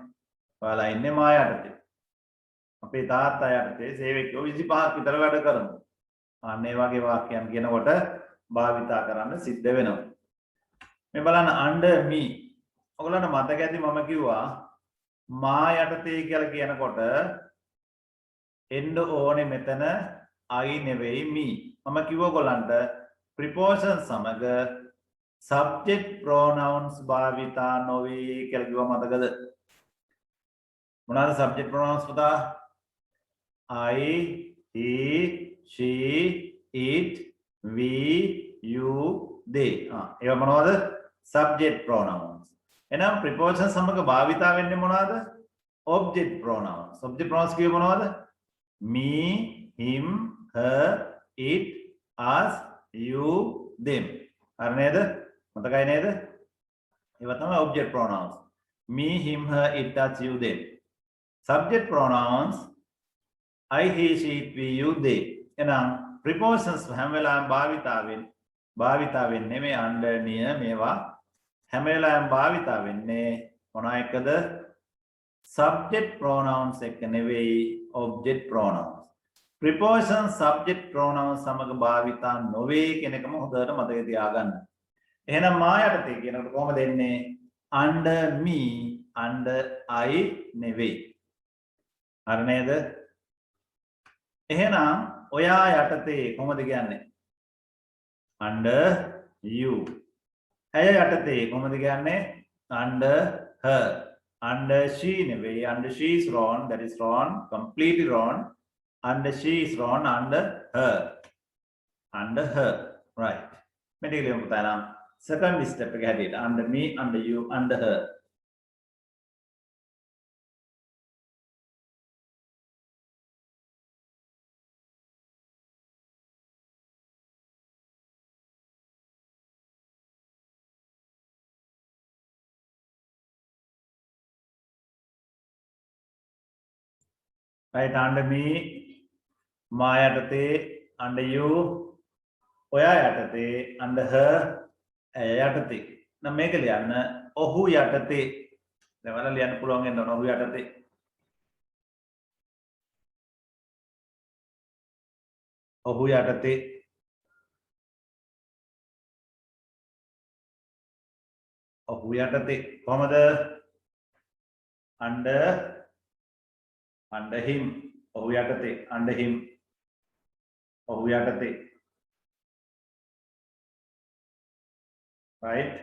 ඔයාලා ඉන්නේ මා යටතේ. අපේ තාත්තා යටතේ සේවකයෝ 25ක් විතර වැඩ කරනවා. අන්න ඒ වගේ වාක්‍යයන් කියනකොට භාවිතා කරන්න සිද්ධ වෙනවා. මේ බලන්න under me. ඔයගොල්ලන්ට මතක ඇති මම කිව්වා මා යටතේ කියලා කියනකොට එන්න ඕනේ මෙතන I නෙවෙයි me. මම කිව්වා ඔයගොල්ලන්ට preposition සමග subject pronouns භාවිතා නොවේ කියලා කිව්වා මතකද? මොනවාද subject pronouns පුතා? I, he, she, it, we, you, they. ඒවා මොනවද? subject pronouns. එහෙනම් preposition සමග භාවිතා වෙන්නේ මොනවද? object pronouns. object pronouns කියේ මොනවද? me, him, her, it, us, you, them. හරි නේද? මතකයි නේද? ඒවා තමයි object pronouns. me, him, her, it, us, you, them. subject pronouns I, he, she, it, we, you, they. එහෙනම් prepositions හැම වෙලාවෙම භාවිතා වෙන්නේ මේ under near මේවා හැම වෙලාවෙම භාවිතා වෙන්නේ මොනවා එක්කද? subject pronouns එක්ක නෙවෙයි object pronouns. preposition subject pronouns සමග භාවිතා නොවේ කියන එකම හොඳට මතක තියාගන්න. එහෙනම් මා යටතේ කියනකොට කොහොමද එන්නේ? under me, under I නෙවෙයි. හරි නේද? එහෙනම් ඔයා යටතේ කොහොමද කියන්නේ? under you. ඇය යටතේ කොහොමද කියන්නේ? under her. under she නෙවෙයි. under she is wrong. That is wrong. Completely wrong. under she is wrong. under her. under her. Right. මේ ටික ලියමු පුතා. second step එක හැටියට under me, under you, under her. right under me මා යටතේ under you ඔයා යටතේ under her ඇය යටතේ නම් මේක ලියන්න ඔහු යටතේ දැන් වල ලියන්න පුළුවන් වෙනවා ඔහු යටතේ ඔහු යටතේ ඔහු යටතේ කොහමද under him ඔහු යටතේ under him ඔහු යටතේ right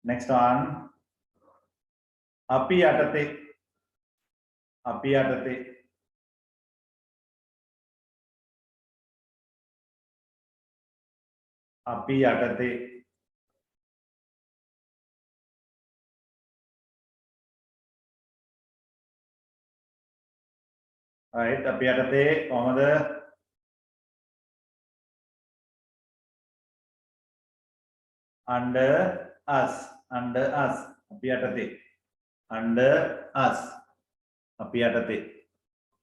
next one අපි යටතේ අපි යටතේ අපි යටතේ right අපි යටතේ කොහමද under us අපි යටතේ under us අපි යටතේ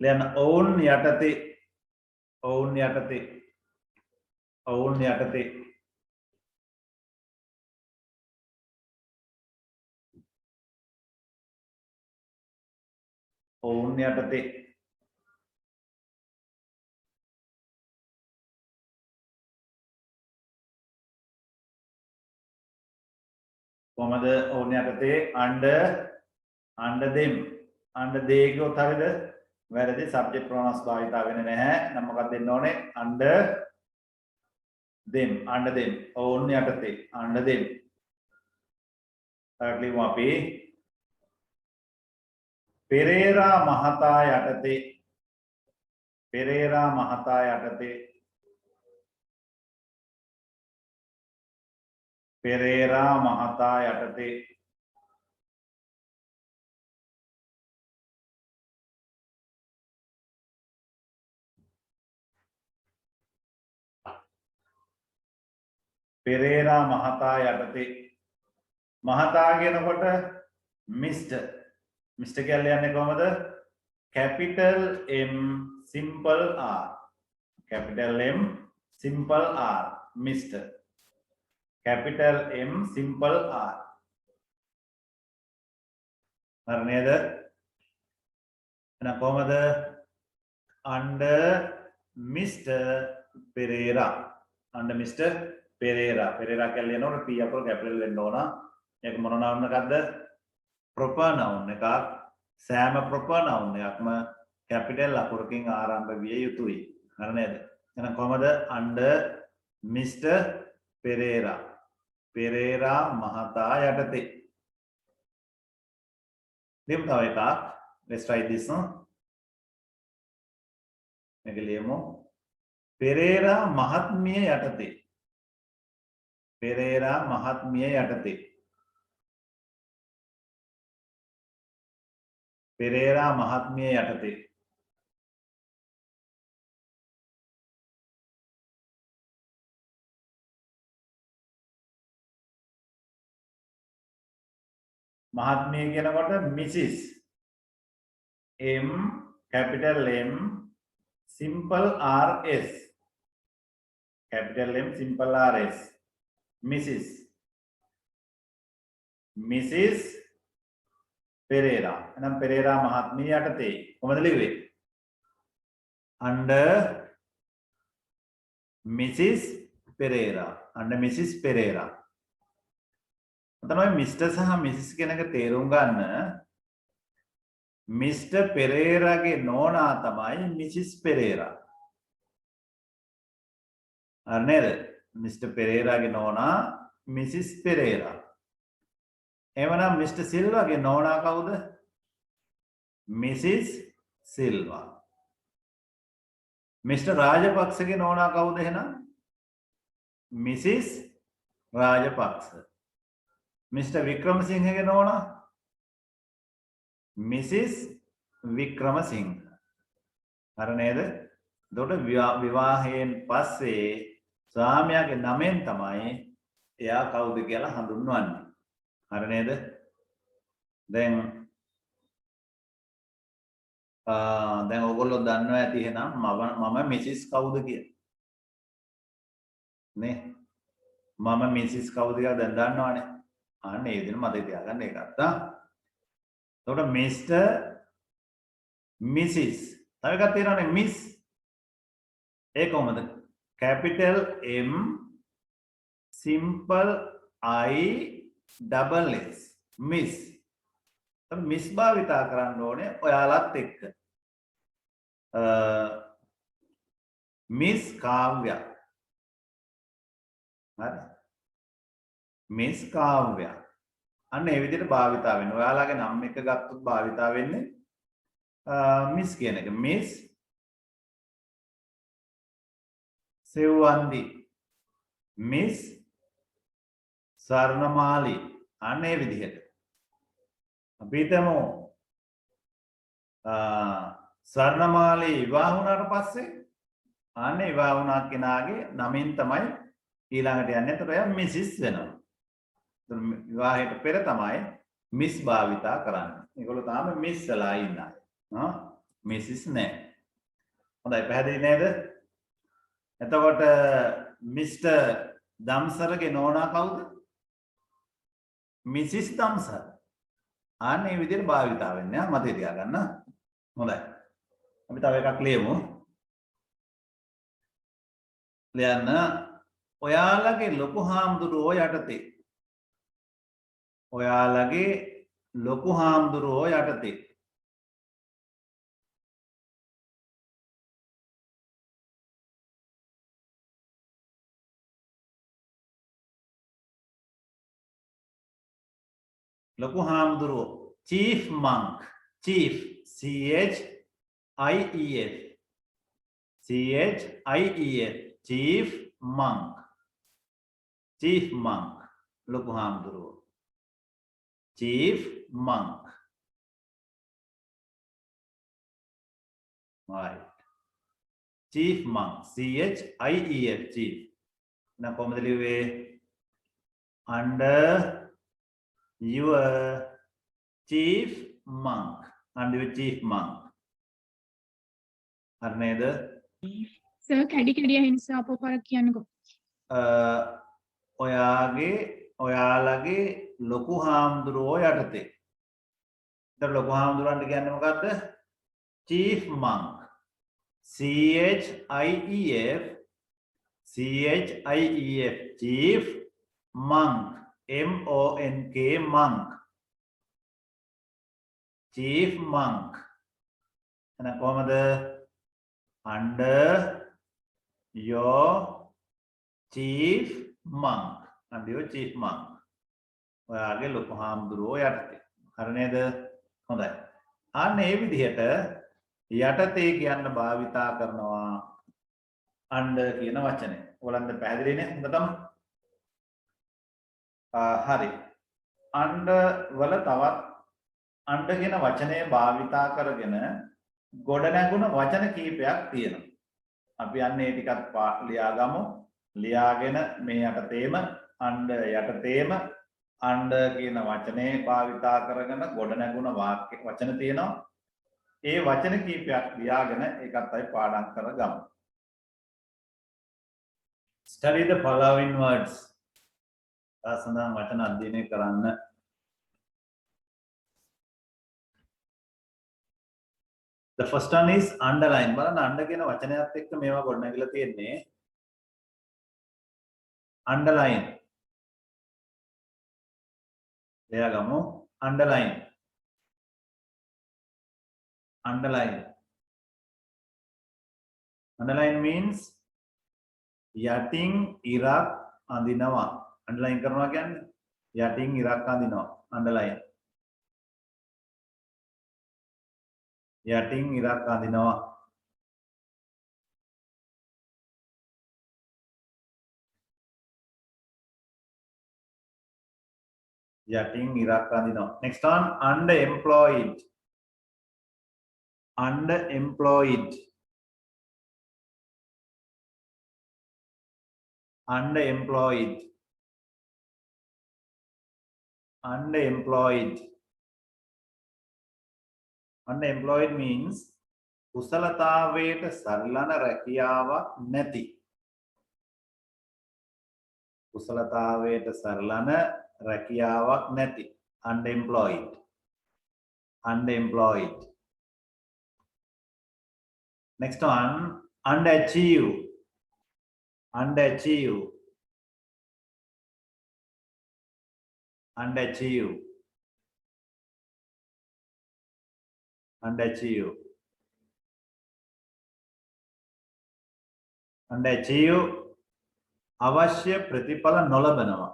ලියන්න ඔවුන් යටතේ ඔවුන් යටතේ ඔවුන් යටතේ ඔවුන් යටතේ කොහමද ඔවුන් යටතේ under them under they කියොත් හරියද වැරදි subject pronouns භාවිතා වෙන්නේ නැහැ නම් මොකක්ද දෙන්න ඕනේ under them under them ඔවුන් යටතේ under them ලියමු අපි පෙරේරා මහතා යටතේ පෙරේරා මහතා යටතේ පෙරේරා මහතා යටතේ පෙරේරා මහතා යටතේ මහතා කියනකොට මිස්ටර් මිස්ටර් කියලා යන්නේ කොහමද capital M simple R capital M simple R mister capital M simple R හරි නේද එහෙනම් කොහමද under Mr Pereira under Mr Pereira Pereira කියලා එනකොට P අපර capital වෙන්න ඕන ඒක මොන noun එකක්ද proper noun එකක් සෑම proper noun එකක්ම capital අකුරකින් ආරම්භ විය යුතුයි හරි නේද එහෙනම් කොහමද under Mr Pereira Pereira මහතා යටතේ ලියමු තව එකක් let's try this මේක ලියමු Pereira මහත්මිය යටතේ Pereira මහත්මිය යටතේ Pereira මහත්මිය යටතේ මහත්මිය කියනකොට Mrs M capital M simple R S capital M simple R S Mrs Pereira එහෙනම් Pereira මහත්මිය යටතේ කොහොමද ලිව්වේ under Mrs Pereira under Mrs Pereira තමයි මිස්ටර් සහ මිසිස් කියන එක තේරුම් ගන්න මිස්ටර් පෙරේරාගේ නෝනා තමයි මිසිස් පෙරේරා හරි නේද මිස්ටර් පෙරේරාගේ නෝනා මිසිස් පෙරේරා එවනම් මිස්ටර් සිල්වාගේ නෝනා කවුද මිසිස් සිල්වා මිස්ටර් රාජපක්ෂගේ නෝනා කවුද එහෙනම් Mrs Rajapaksa Mr. Vikramsinghe nona Mrs. Vikramsinghe හරි නේද එතකොට විවාහයෙන් පස්සේ ස්වාමියාගේ නමෙන් තමයි එයා කවුද කියලා හඳුන්වන්නේ හරි නේද දැන් ඔයගොල්ලෝ දන්නවා ඇති එහෙනම් මම මිසිස් කවුද කියලා නේ මම මිසිස් කවුද කියලා දැන් දන්නවනේ අන්න ඒ විදිහට මතක තියාගන්න ඒකත් එතකොට මිස්ටර් මිසිස් තව එකක් තියෙනවානේ මිස් ඒ කොහමද capital M simple I double S miss තම මිස් භාවිතා කරන්න ඕනේ ඔයාලත් එක්ක මිස් කාව්‍ය හරි මිස් කාව්‍ය අන්න ඒ විදිහට භාවිතා වෙනවා. ඔයාලගේ නම් එක ගත්තොත් භාවිතා වෙන්නේ මිස් කියන එක. මිස් සෙව්වන්දි මිස් සර්ණමාලි අන්න ඒ විදිහට. අපි හිතමු සර්ණමාලි විවාහ වුණාට පස්සේ අන්න විවාහ වුණා කෙනාගේ නමින් තමයි ඊළඟට යන්නේ. එතකොට එයා මිසිස් වෙනවා. විවාහයට පෙර තමයි මිස් භාවිතා කරන්නේ. ඒගොල්ලෝ තාම මිස් වෙලා ඉන්න අය. මිසිස් නෑ. හොඳයි පැහැදිලි නේද? එතකොට මිස්ටර් දම්සරගේ නෝනා කවුද? මිසිස් දම්සර්. අනේ විදිහට භාවිතා වෙන්නේ මතේ තියාගන්න. හොඳයි. අපි තව එකක් ලියමු. ලියන්න ඔයාලගේ ලොකු හාමුදුරුවෝ යටතේ ඔයාලගේ ලොකු හාමුදුරුවෝ යටතේ ලොකු හාමුදුරුවෝ. Chief monk. Chief. CHIEF. CHIEF. Chief monk. Chief monk. ලොකු හාමුදුරුවෝ. Chief monk. Right. Chief monk. CHIEF. Chief. Now කොහොමද ලිව්වේ? Under your chief monk. Under your chief monk. හරි නේද? සර් කැඩි කැඩි අහින්න අපෝ පාරක් කියන්නකෝ. ඔයාලගේ ලොකු හාමුදුරුවෝ යටතේ. ඒතර ලොකු හාමුදුරුවන්ට කියන්නේ මොකද්ද? Chief monk. CHIEF. Chief monk. MONK monk. Chief monk. එහෙනම් කොහමද? Under your chief monk. Under your chief monk. ඔයාගේ ලොකු හාමුදුරුවෝ යටතේ. හරි නේද? හොඳයි. අන්න ඒ විදිහට යටතේ කියන්න භාවිතා කරනවා under කියන වචනය. ඔයගලන්ට පැහැදිලි නේ හොඳටම? හරි. under වල තවත් under කියන වචනය භාවිතා කරගෙන ගොඩ නැගුණ වචන කීපයක් තියෙනවා. අපි යන්නේ ඒ ටිකත් ලියාගමු. ලියාගෙන මේ යටතේම under යටතේම under කියන වචනේ භාවිතා කරගෙන ගොඩ නැගුණ වාක්‍ය වචන තියෙනවා. ඒ වචන කීපයක් ලියාගෙන ඒකත් අපි පාඩම් කරගමු. Study the following words. සඳහන් වචන අධ්‍යයනය කරන්න. The first one is underline. බලන්න under කියන වචනයත් එක්ක මේවා ගොඩනැගිලා තියෙන්නේ. Underline. ලියාගමු. Underline. Underline. Underline means යටින් ඉරක් අඳිනවා. Underline කරනවා කියන්නේ යටින් ඉරක් අඳිනවා. Underline. යටින් ඉරක් අඳිනවා. යටින් ඉරක් අඳිනවා. Next one, underemployed. Underemployed. Underemployed. Underemployed. Underemployed means කුසලතාවයට සරිලන රැකියාවක් නැති. කුසලතාවයට සරිලන රැකියාවක් නැති. Underemployed. Underemployed. Next one, underachieve. Underachieve. Underachieve. Underachieve. Underachieve. අවශ්‍ය ප්‍රතිඵල නොලබනවා.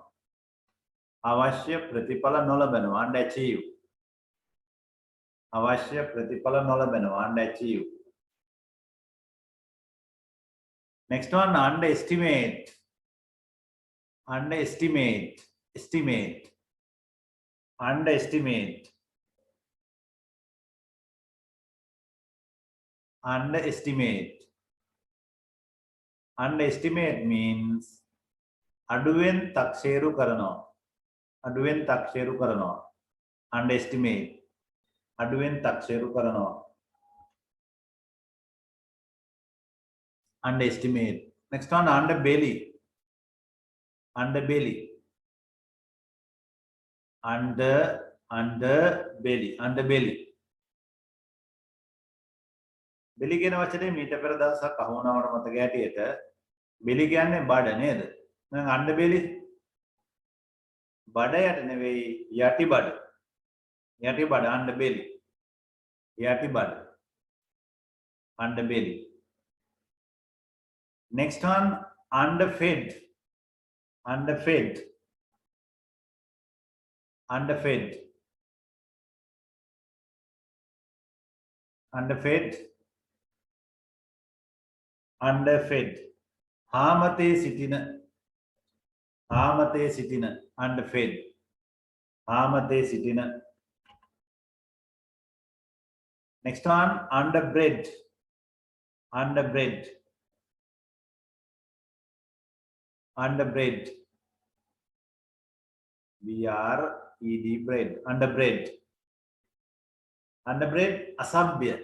අවශ්‍ය ප්‍රතිඵල නොලබනවා. Underachieve. අවශ්‍ය ප්‍රතිඵල නොලබනවා. Underachieve. Next one, underestimate. Underestimate. Estimate. Underestimate. Underestimate. Underestimate means අඩුවෙන් තක්සේරු කරනවා. අඩුවෙන් තක්සේරු කරනවා. Underestimate. අඩුවෙන් තක්සේරු කරනවා. Underestimate. Next one, underbelly. Underbelly. Underbelly. Underbelly. belly කියන වචනේ මීට පෙර දවසක් අහුවනවට මතක ඇටියට belly කියන්නේ බඩ නේද? දැන් underbelly බඩ යට නෙවෙයි යටි බඩ. යටි බඩ underbelly. යටි බඩ. Underbelly. Next one, underfed. Underfed. Underfed. underfed, underfed. Hamate sitina, hamate sitina, underfed. Hamate sitina. Next one, underbred, underbred, underbred. B-R-E-D, bread, underbred. Underbred, asabya,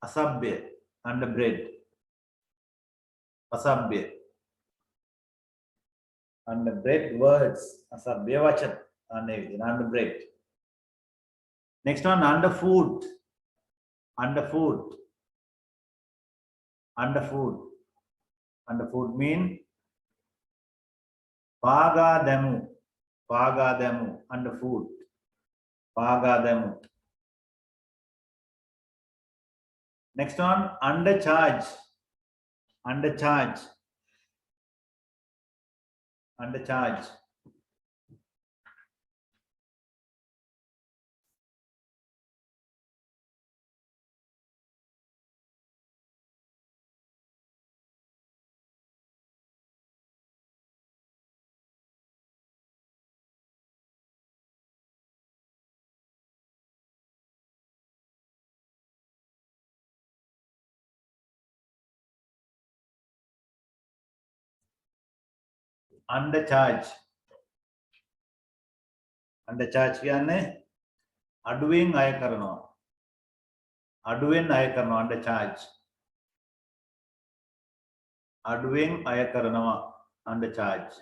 asabya, underbred, asabya. Underbred words, asabya vachan, underbred. Next one, underfood, underfood, underfood. Underfood mean paga demu, underfood, paga demu. Next one, undercharge, undercharge, undercharge. Undercharge, undercharge කියන්නේ අඩුවෙන් අය කරනවා, අඩුවෙන් අය කරනවා, undercharge, අඩුවෙන් අය කරනවා, undercharge.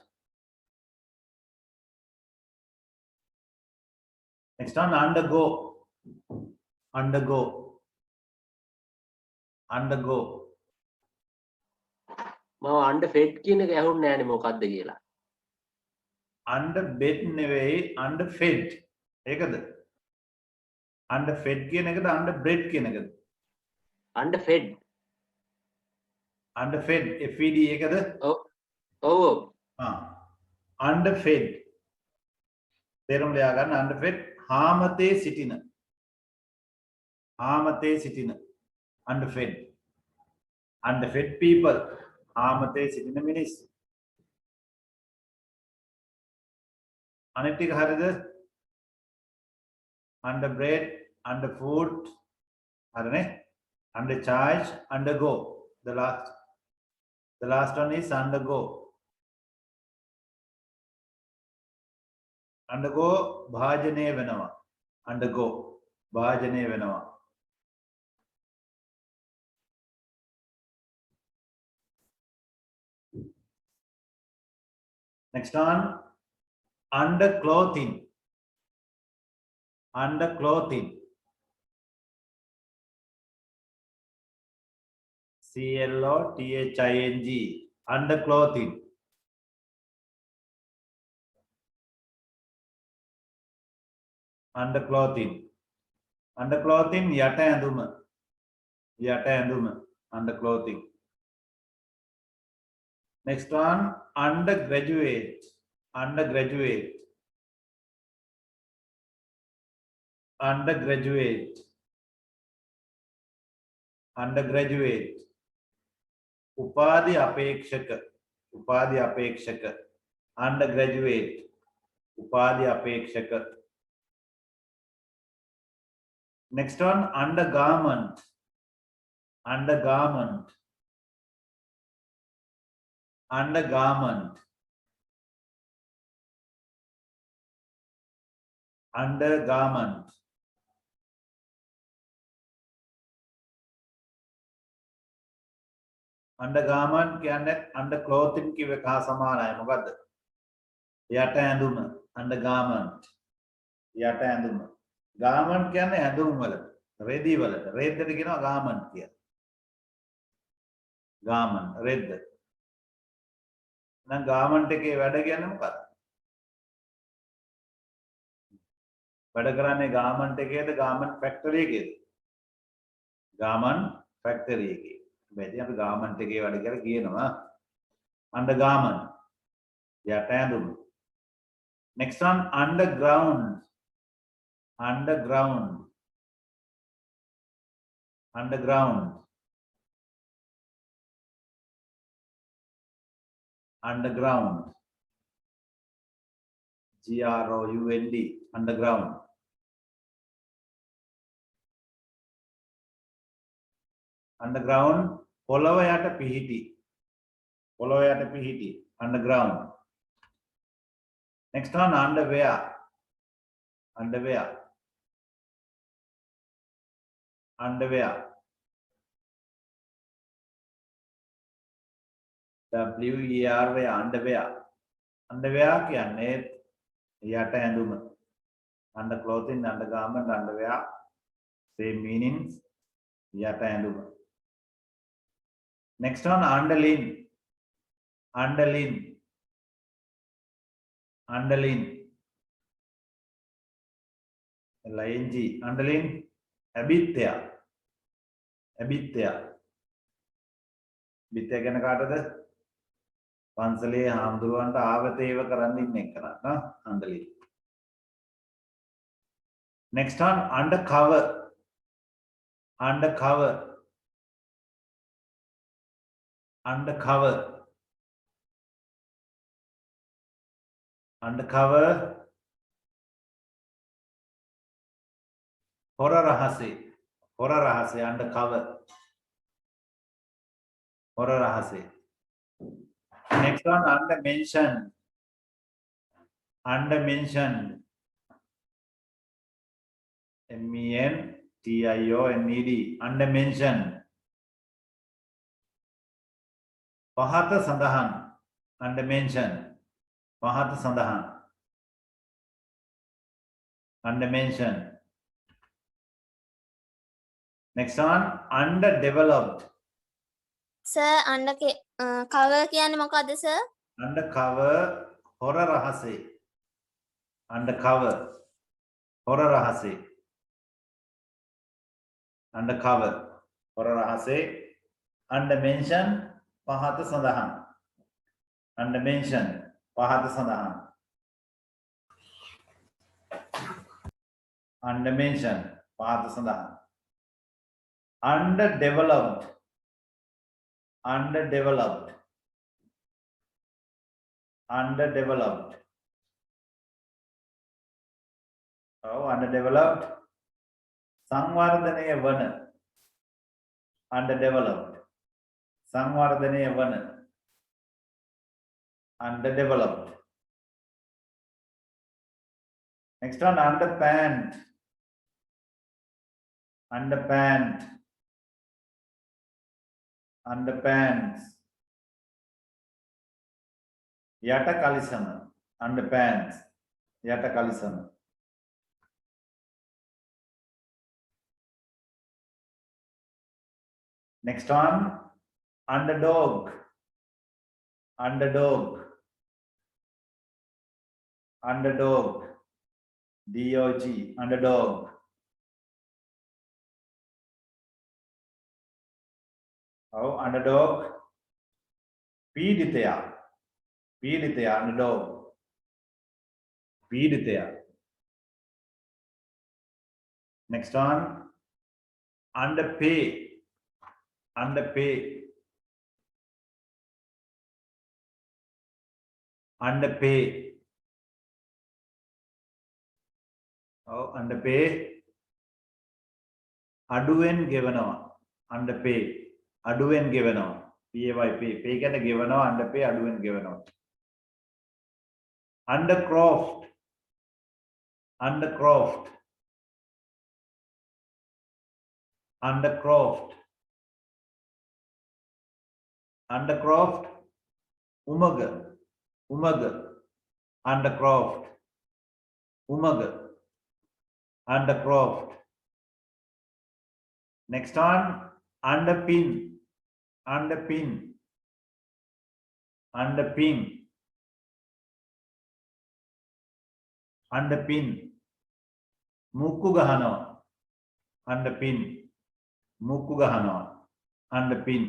Next one, undergo, undergo, undergo. මම underfed කියන එක ඇහුන්නේ නෑනේ මොකක්ද කියලා. underbed නෙවෙයි underfed. ඒකද? underfed කියන එකද underbred කියන එකද? underfed. underfed FED එකද? ඔව්. underfed. තේරුම් ලියා ගන්න underfed හාමතේ සිටින. හාමතේ සිටින. underfed. underfed people. හාමතේ සිටින මිනිස්. අනිත් ටික හරිද? underbred, underfood, හරිනේ? undercharge, undergo. The last one is undergo. undergo භාජනය වෙනවා. undergo භාජනය වෙනවා. Next one, underclothing, underclothing. CLOTHING, underclothing. Underclothing. Underclothing යට ඇඳුම. යට ඇඳුම. Underclothing. Next one, undergraduate. Undergraduate. Undergraduate. Undergraduate. උපාධි අපේක්ෂක. උපාධි අපේක්ෂක. Undergraduate. උපාධි අපේක්ෂක. Next one, undergarment. Undergarment. Undergarment. Undergarment. Undergarment කියන්නේ underclothing කිව්ව එක හා සමානයි. මොකද්ද? යට ඇඳුම. undergarment. යට ඇඳුම. garment කියන්නේ ඇඳුම් වලට, රෙදි වලට. රෙද්දට කියනවා garment කියලා. garment රෙද්ද. නම් garment එකේ වැඩ කියන්නේ මොකක්ද? වැඩ කරන්නේ garment එකේද garment factory එකේද? garment factory එකේ. බැදී අපි garment එකේ වැඩ කියලා කියනවා. undergarment යට ඇඳුම. Next one, underground. Underground. underground, underground, GROUND, underground. Underground, පොළව යට පිහිටි. පොළව යට පිහිටි. Underground. Next one, underwear. Underwear. Underwear. WER, underwear. Underwear කියන්නේ යට ඇඳුම. Under clothing, undergarment, underwear. Same meanings. යට ඇඳුම. Next one, underline. Underline. Underline. LING. Underline. ඇබිත්තයා. ඇබිත්තයා. බිත්තයා ගැන කාටද? පන්සලේ හාමුදුරුවන්ට ආවතේව කරන්න ඉන්න එක්කනක් නා underline. Next one, undercover. Undercover. Undercover. Undercover. හොර රහසේ. හොර රහසේ undercover. හොර රහසේ. Next one, under mention. Under mention. MENTIONED. Under mention. පහත සඳහන්. Under mention. පහත සඳහන්. Under mention. Next one, underdeveloped. Sir, cover කියන්නේ මොකද්ද sir? Undercover හොර රහසේ. Undercover හොර රහසේ. Undercover හොර රහසේ. Under mention පහත සඳහන්. Under mention පහත සඳහන්. Under mention පහත සඳහන්. Underdeveloped. Underdeveloped. Underdeveloped. Oh, underdeveloped. සංවර්ධනය වන. Underdeveloped. සංවර්ධනය වන. Underdeveloped. Next one, underpant. Underpant. Underpants. යට කලිසම. Underpants. යට කලිසම. Next one, underdog. Underdog. Underdog. DOG. Underdog. Oh, underdog. පීඩිතයා. පීඩිතයා. Underdog. පීඩිතයා. Next one, underpay. Underpay. Underpay. Oh, underpay. අඩුවෙන් ගෙවනවා. Underpay. අඩුවෙන් ගෙවනවා. PAY. pay කියන්නේ ගෙවනවා. Underpay අඩුවෙන් ගෙවනවා. Undercroft. Undercroft. Undercroft. Undercroft. උමග. උමග. Undercroft. උමග. Undercroft. Next one, underpin. Underpin. Underpin. Underpin. මුක්කු ගහනවා. Underpin. මුක්කු ගහනවා. Underpin.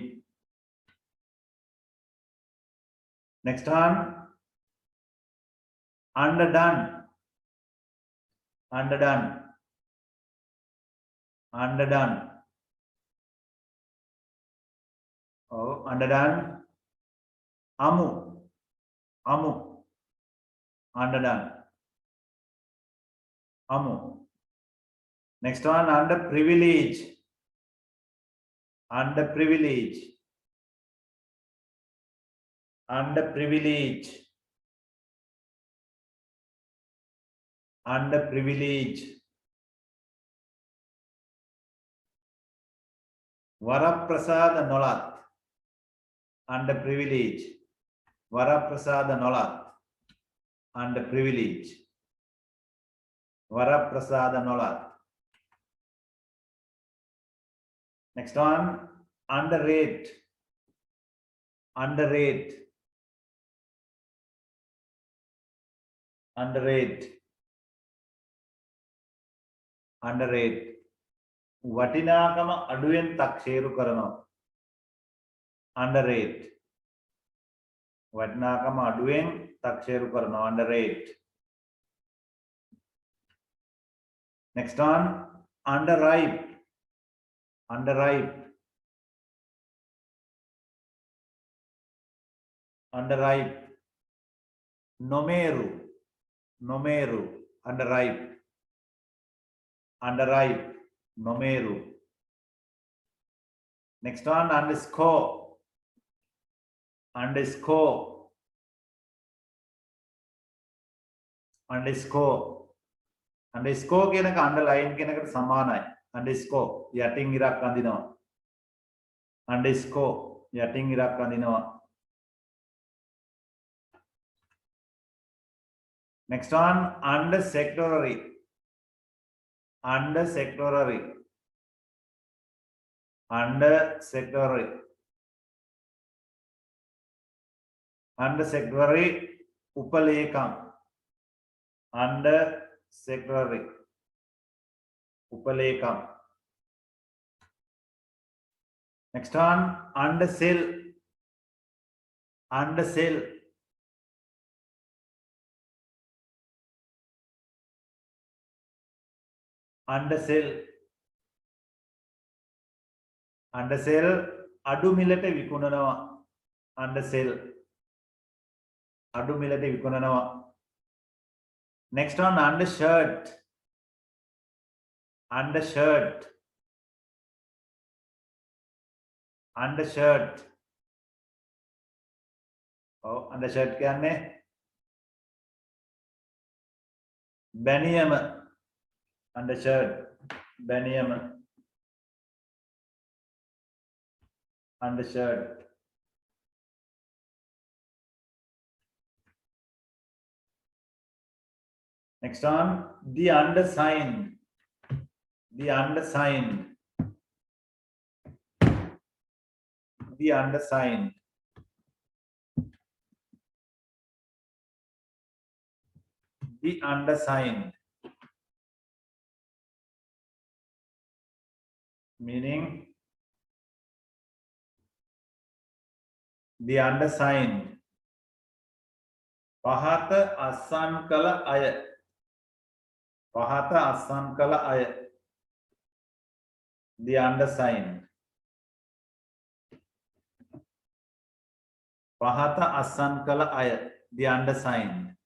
Next one, underdone. Underdone. Underdone. Oh, underdone. Amu. Amu. Underdone. Amu. Next one, underprivilege. Underprivilege. Underprivilege. Underprivilege. Varaprasada Nolat. Underprivilege. Varaprasada Nolat. Underprivilege. Varaprasada Nolat. Next one, underrate. Underrate. Underrate. Underrate. වටිනාකම අඩුවෙන් තක්සේරු කරනවා. Underrate. වටිනාකම අඩුවෙන් තක්සේරු කරනවා. Underrate. Next one, underripe. Underripe. Underripe. Nomeru. Nomeru. Underripe. Underripe. Nomeru. Next one, underscore. Underscore. Underscore. Underscore කියනක underline කියනකට සමානයි. Underscore යටින් ඉරක් අඳිනවා. Underscore යටින් ඉරක් අඳිනවා. Next one, undersecretary. Undersecretary. Undersecretary. Undersecretary උපලේකම්. Undersecretary උපලේකම්. Next one, undersell. Undersell. Undersell. Undersell අඩු මිලට විකුණනවා. Undersell අඩු මිලට විකුණනවා. Next one, undershirt. Undershirt. Undershirt. Oh, undershirt කියන්නේ බැනියම. Undershirt. බැනියම. Undershirt. Next one, the undersigned. The undersigned. The undersigned. The undersigned. Meaning the undersigned. පහත අස්සන් කළ අය. පහත අස්සන් කළ අය. The undersigned. පහත අස්සන් කළ අය. The undersigned.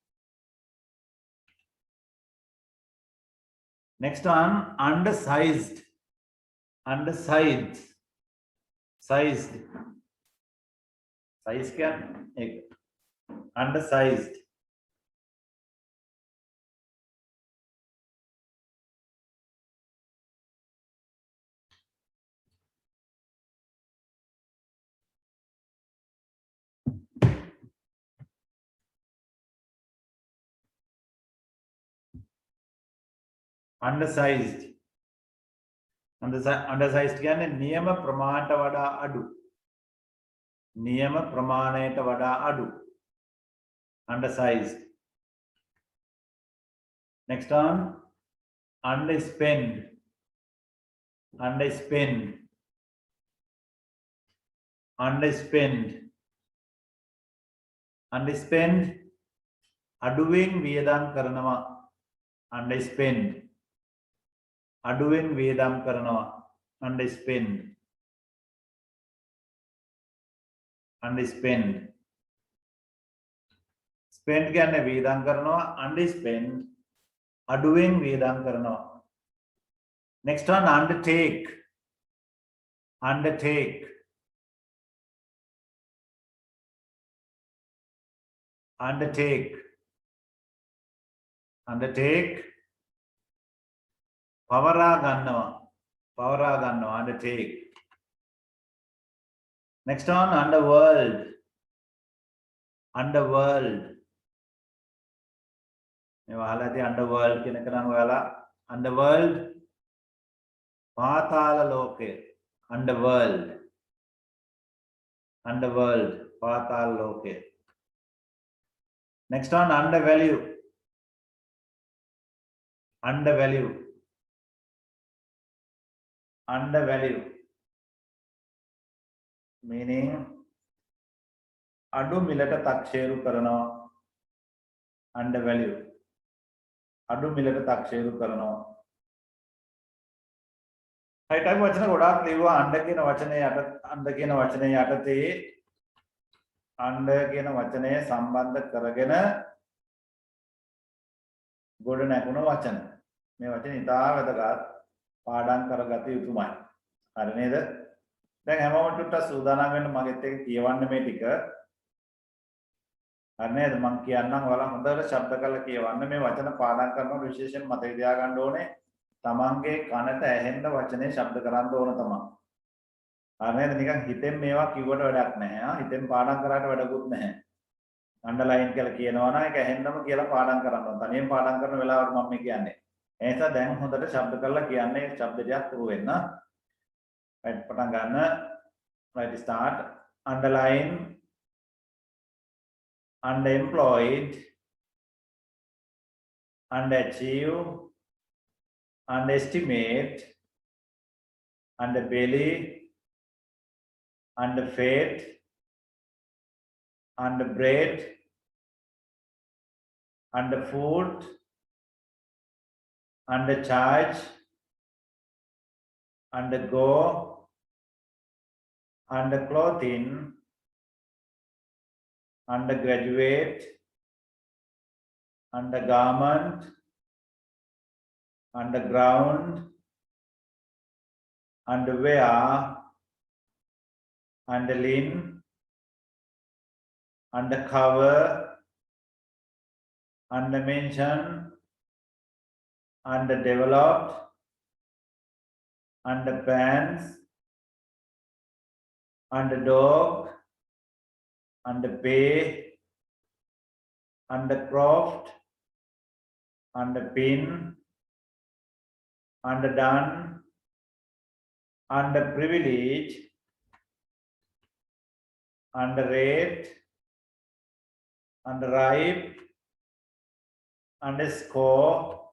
Next one, undersized. Undersized. Sized. Size क्या? एक. Undersized. Undersized. Undersized කියන්නේ නියම ප්‍රමාණයට වඩා අඩු. නියම ප්‍රමාණයට වඩා අඩු. Undersized. Next one, underspend. Underspend. Underspend. Underspend අඩුවෙන් වියදම් කරනවා. Underspend. අඩුවෙන් වියදම් කරනවා. Underspend. and spend. Spend කියන්නේ වේදම් කරනවා, underspend අඩුවෙන් වේදම් කරනවා. Next one, undertake. Undertake. Undertake. Undertake. පවරා ගන්නවා. පවරා ගන්නවා. Undertake. Next one, underworld. Underworld. මේ වහලා ඇති underworld කියන එක නම් ඔයාලා underworld පාතාල ලෝකය. Underworld. Underworld පාතාල ලෝකය. Next one, undervalue. Undervalue. Undervalue. Meaning අඩු මිලට තක්සේරු කරනවා. Undervalue. අඩු මිලට තක්සේරු කරනවා. හයිටයි වචන ගොඩාක් ලිව්වා under කියන වචනේ under කියන වචනේ යටතේ under කියන වචනය සම්බන්ධ කරගෙන ගොඩ නැගුණ වචන. මේ වචනේ ඉතා වැදගත් පාඩම් කරගත යුතුමයි. හරි නේද? දැන් හැමෝම ටුට්ටක් සූදානම් වෙන්න මගෙත් එක්ක කියවන්න මේ ටික. හරි නේද? මම කියන්නම් ඔයාලා හොඳට ශබ්ද කරලා කියවන්න. මේ වචන පාඩම් කරනකොට විශේෂයෙන් මතක තියාගන්න ඕනේ තමන්ගේ කනට ඇහෙන්න වචනේ ශබ්ද කරන්න ඕන තමයි. හරි නේද? නිකන් හිතෙන් මේවා කිව්වට වැඩක් නැහැ. හිතෙන් පාඩම් කරාට වැඩකුත් නැහැ. අන්ඩර්ලයින් කියලා කියනවා නම් ඒක ඇහෙන්නම කියලා පාඩම් කරන්න ඕන. තනියෙන් පාඩම් කරන වෙලාවට මම මේ කියන්නේ. ඒ නිසා දැන් හොඳට ශබ්ද කරලා කියන්නේ ශබ්ද ටිකක් පුරු වෙන්න. right පටන් ගන්න. right start. Underline, underemployed, underachieve, underestimate, underbelly, underfed, underbred, underfood, undercharge, undergo, underclothing, undergraduate, undergarment, underground, underwear, underlin, undercover, undermention, underdeveloped, underpants, underdog, underpay, undercroft, underpin, underdone, underprivileged, underrate, underripe, underscore,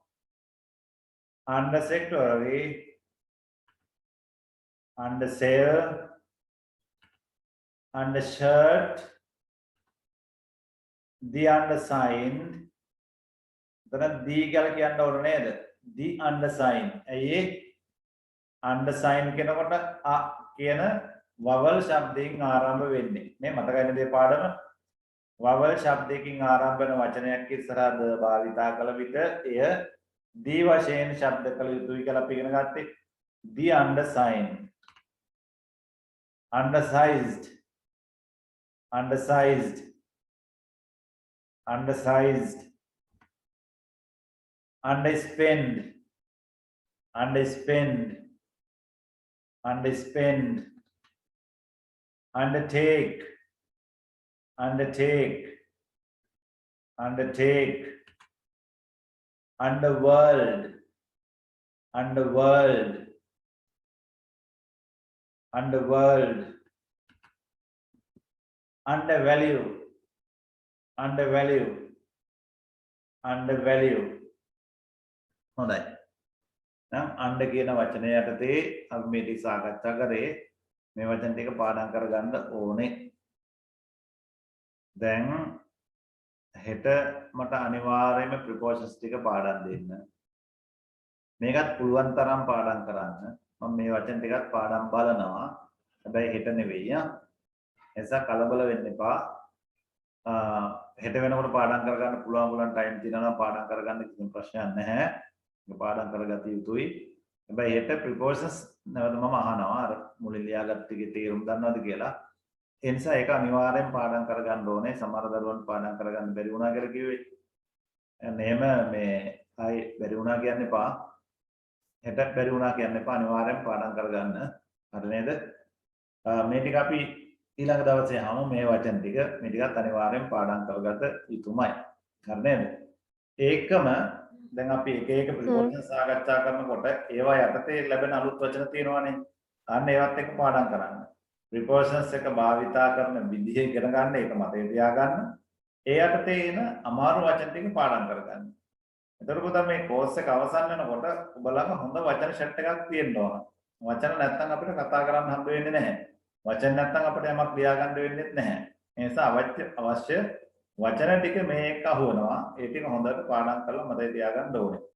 undersecretary, undersell, undershirt, the undersigned. එතන the කියලා කියන්න ඕන නේද? the undersigned. ඇයි undersigned කියනකොට අ කියන vowel ශබ්දයෙන් ආරම්භ වෙන්නේ. මේ මතකයි නේද පාඩම? vowel ශබ්දයකින් ආරම්භ වෙන වචනයක් ඉස්සරහද භාවිතා කළ විට එය the වශයෙන් ශබ්ද කළ යුතුයි කියලා අපි ඉගෙන ගත්තේ. the undersigned, undersized, undersized, undersized, underspend, underspend, underspend, undertake, undertake, undertake, underworld, underworld, underworld, undervalue, undervalue, undervalue. හොඳයි. නම් under කියන වචනය යටතේ අපි මේ ටික සාකච්ඡා කරේ. මේ වචන ටික පාඩම් කරගන්න ඕනේ. දැන් හෙට මට අනිවාර්යයෙන්ම ප්‍රිපෝෂන්ස් ටික පාඩම් දෙන්න. මේකත් පුළුවන් තරම් පාඩම් කරන්න. මම මේ වචන ටිකත් පාඩම් බලනවා. හැබැයි හෙට නෙවෙයි. නිසා කලබල වෙන්න එපා. හෙට වෙනකොට පාඩම් කරගන්න පුළුවන් ටයිම් තියෙනවා නම් පාඩම් කරගන්න කිසිම ප්‍රශ්නයක් නැහැ. ඒක පාඩම් කරගatiya යුතුයි. හැබැයි හෙට ප්‍රිපෝසන්ස් නැවත මම අහනවා අර මුලින් ලියාගත්ත ටිකේ තේරුම් දන්නවද කියලා. ඒ නිසා ඒක අනිවාර්යෙන් පාඩම් කරගන්න ඕනේ. සමහර දරුවන් පාඩම් කරගන්න බැරි වුණා කියලා කිව්වේ. එහෙම මේ ආයි බැරි වුණා කියන්න එපා. හෙට බැරි වුණා කියන්න එපා. අනිවාර්යෙන් පාඩම් කරගන්න. හරි නේද? මේ ටික අපි ඊළඟ දවසේ ආවම මේ වචන ටික මේ ටිකත් අනිවාර්යෙන් පාඩම් කරගත යුතුමයි. හරි නේද? ඒකම දැන් අපි එක එක ප්‍රතිපෝෂණ සාකච්ඡා කරනකොට ඒවා යටතේ ලැබෙන අලුත් වචන තියෙනවානේ. අන්න ඒවත් එක්ක පාඩම් කරන්න. ප්‍රතිපෝෂන්ස් එක භාවිතා කරන විදිහ ඉගෙන ගන්න ඒක මතේ තියාගන්න. ඒ යටතේ එන අමාරු වචන ටික පාඩම් කරගන්න. එතකොට මේ කෝස් එක අවසන් වෙනකොට ඔබලම හොඳ වචන සෙට් එකක් තියෙන්න ඕන. වචන නැත්නම් අපිට කතා කරන්න හම්බ වෙන්නේ නැහැ. වචන නැත්නම් අපිට යමක් ලියා ගන්න වෙන්නේ නැහැ. ඒ නිසා අවශ්‍ය වචන ටික මේක අහුවනවා. ඒ ටික හොඳට පාඩම් කරලා මතේ තියාගන්න ඕනේ.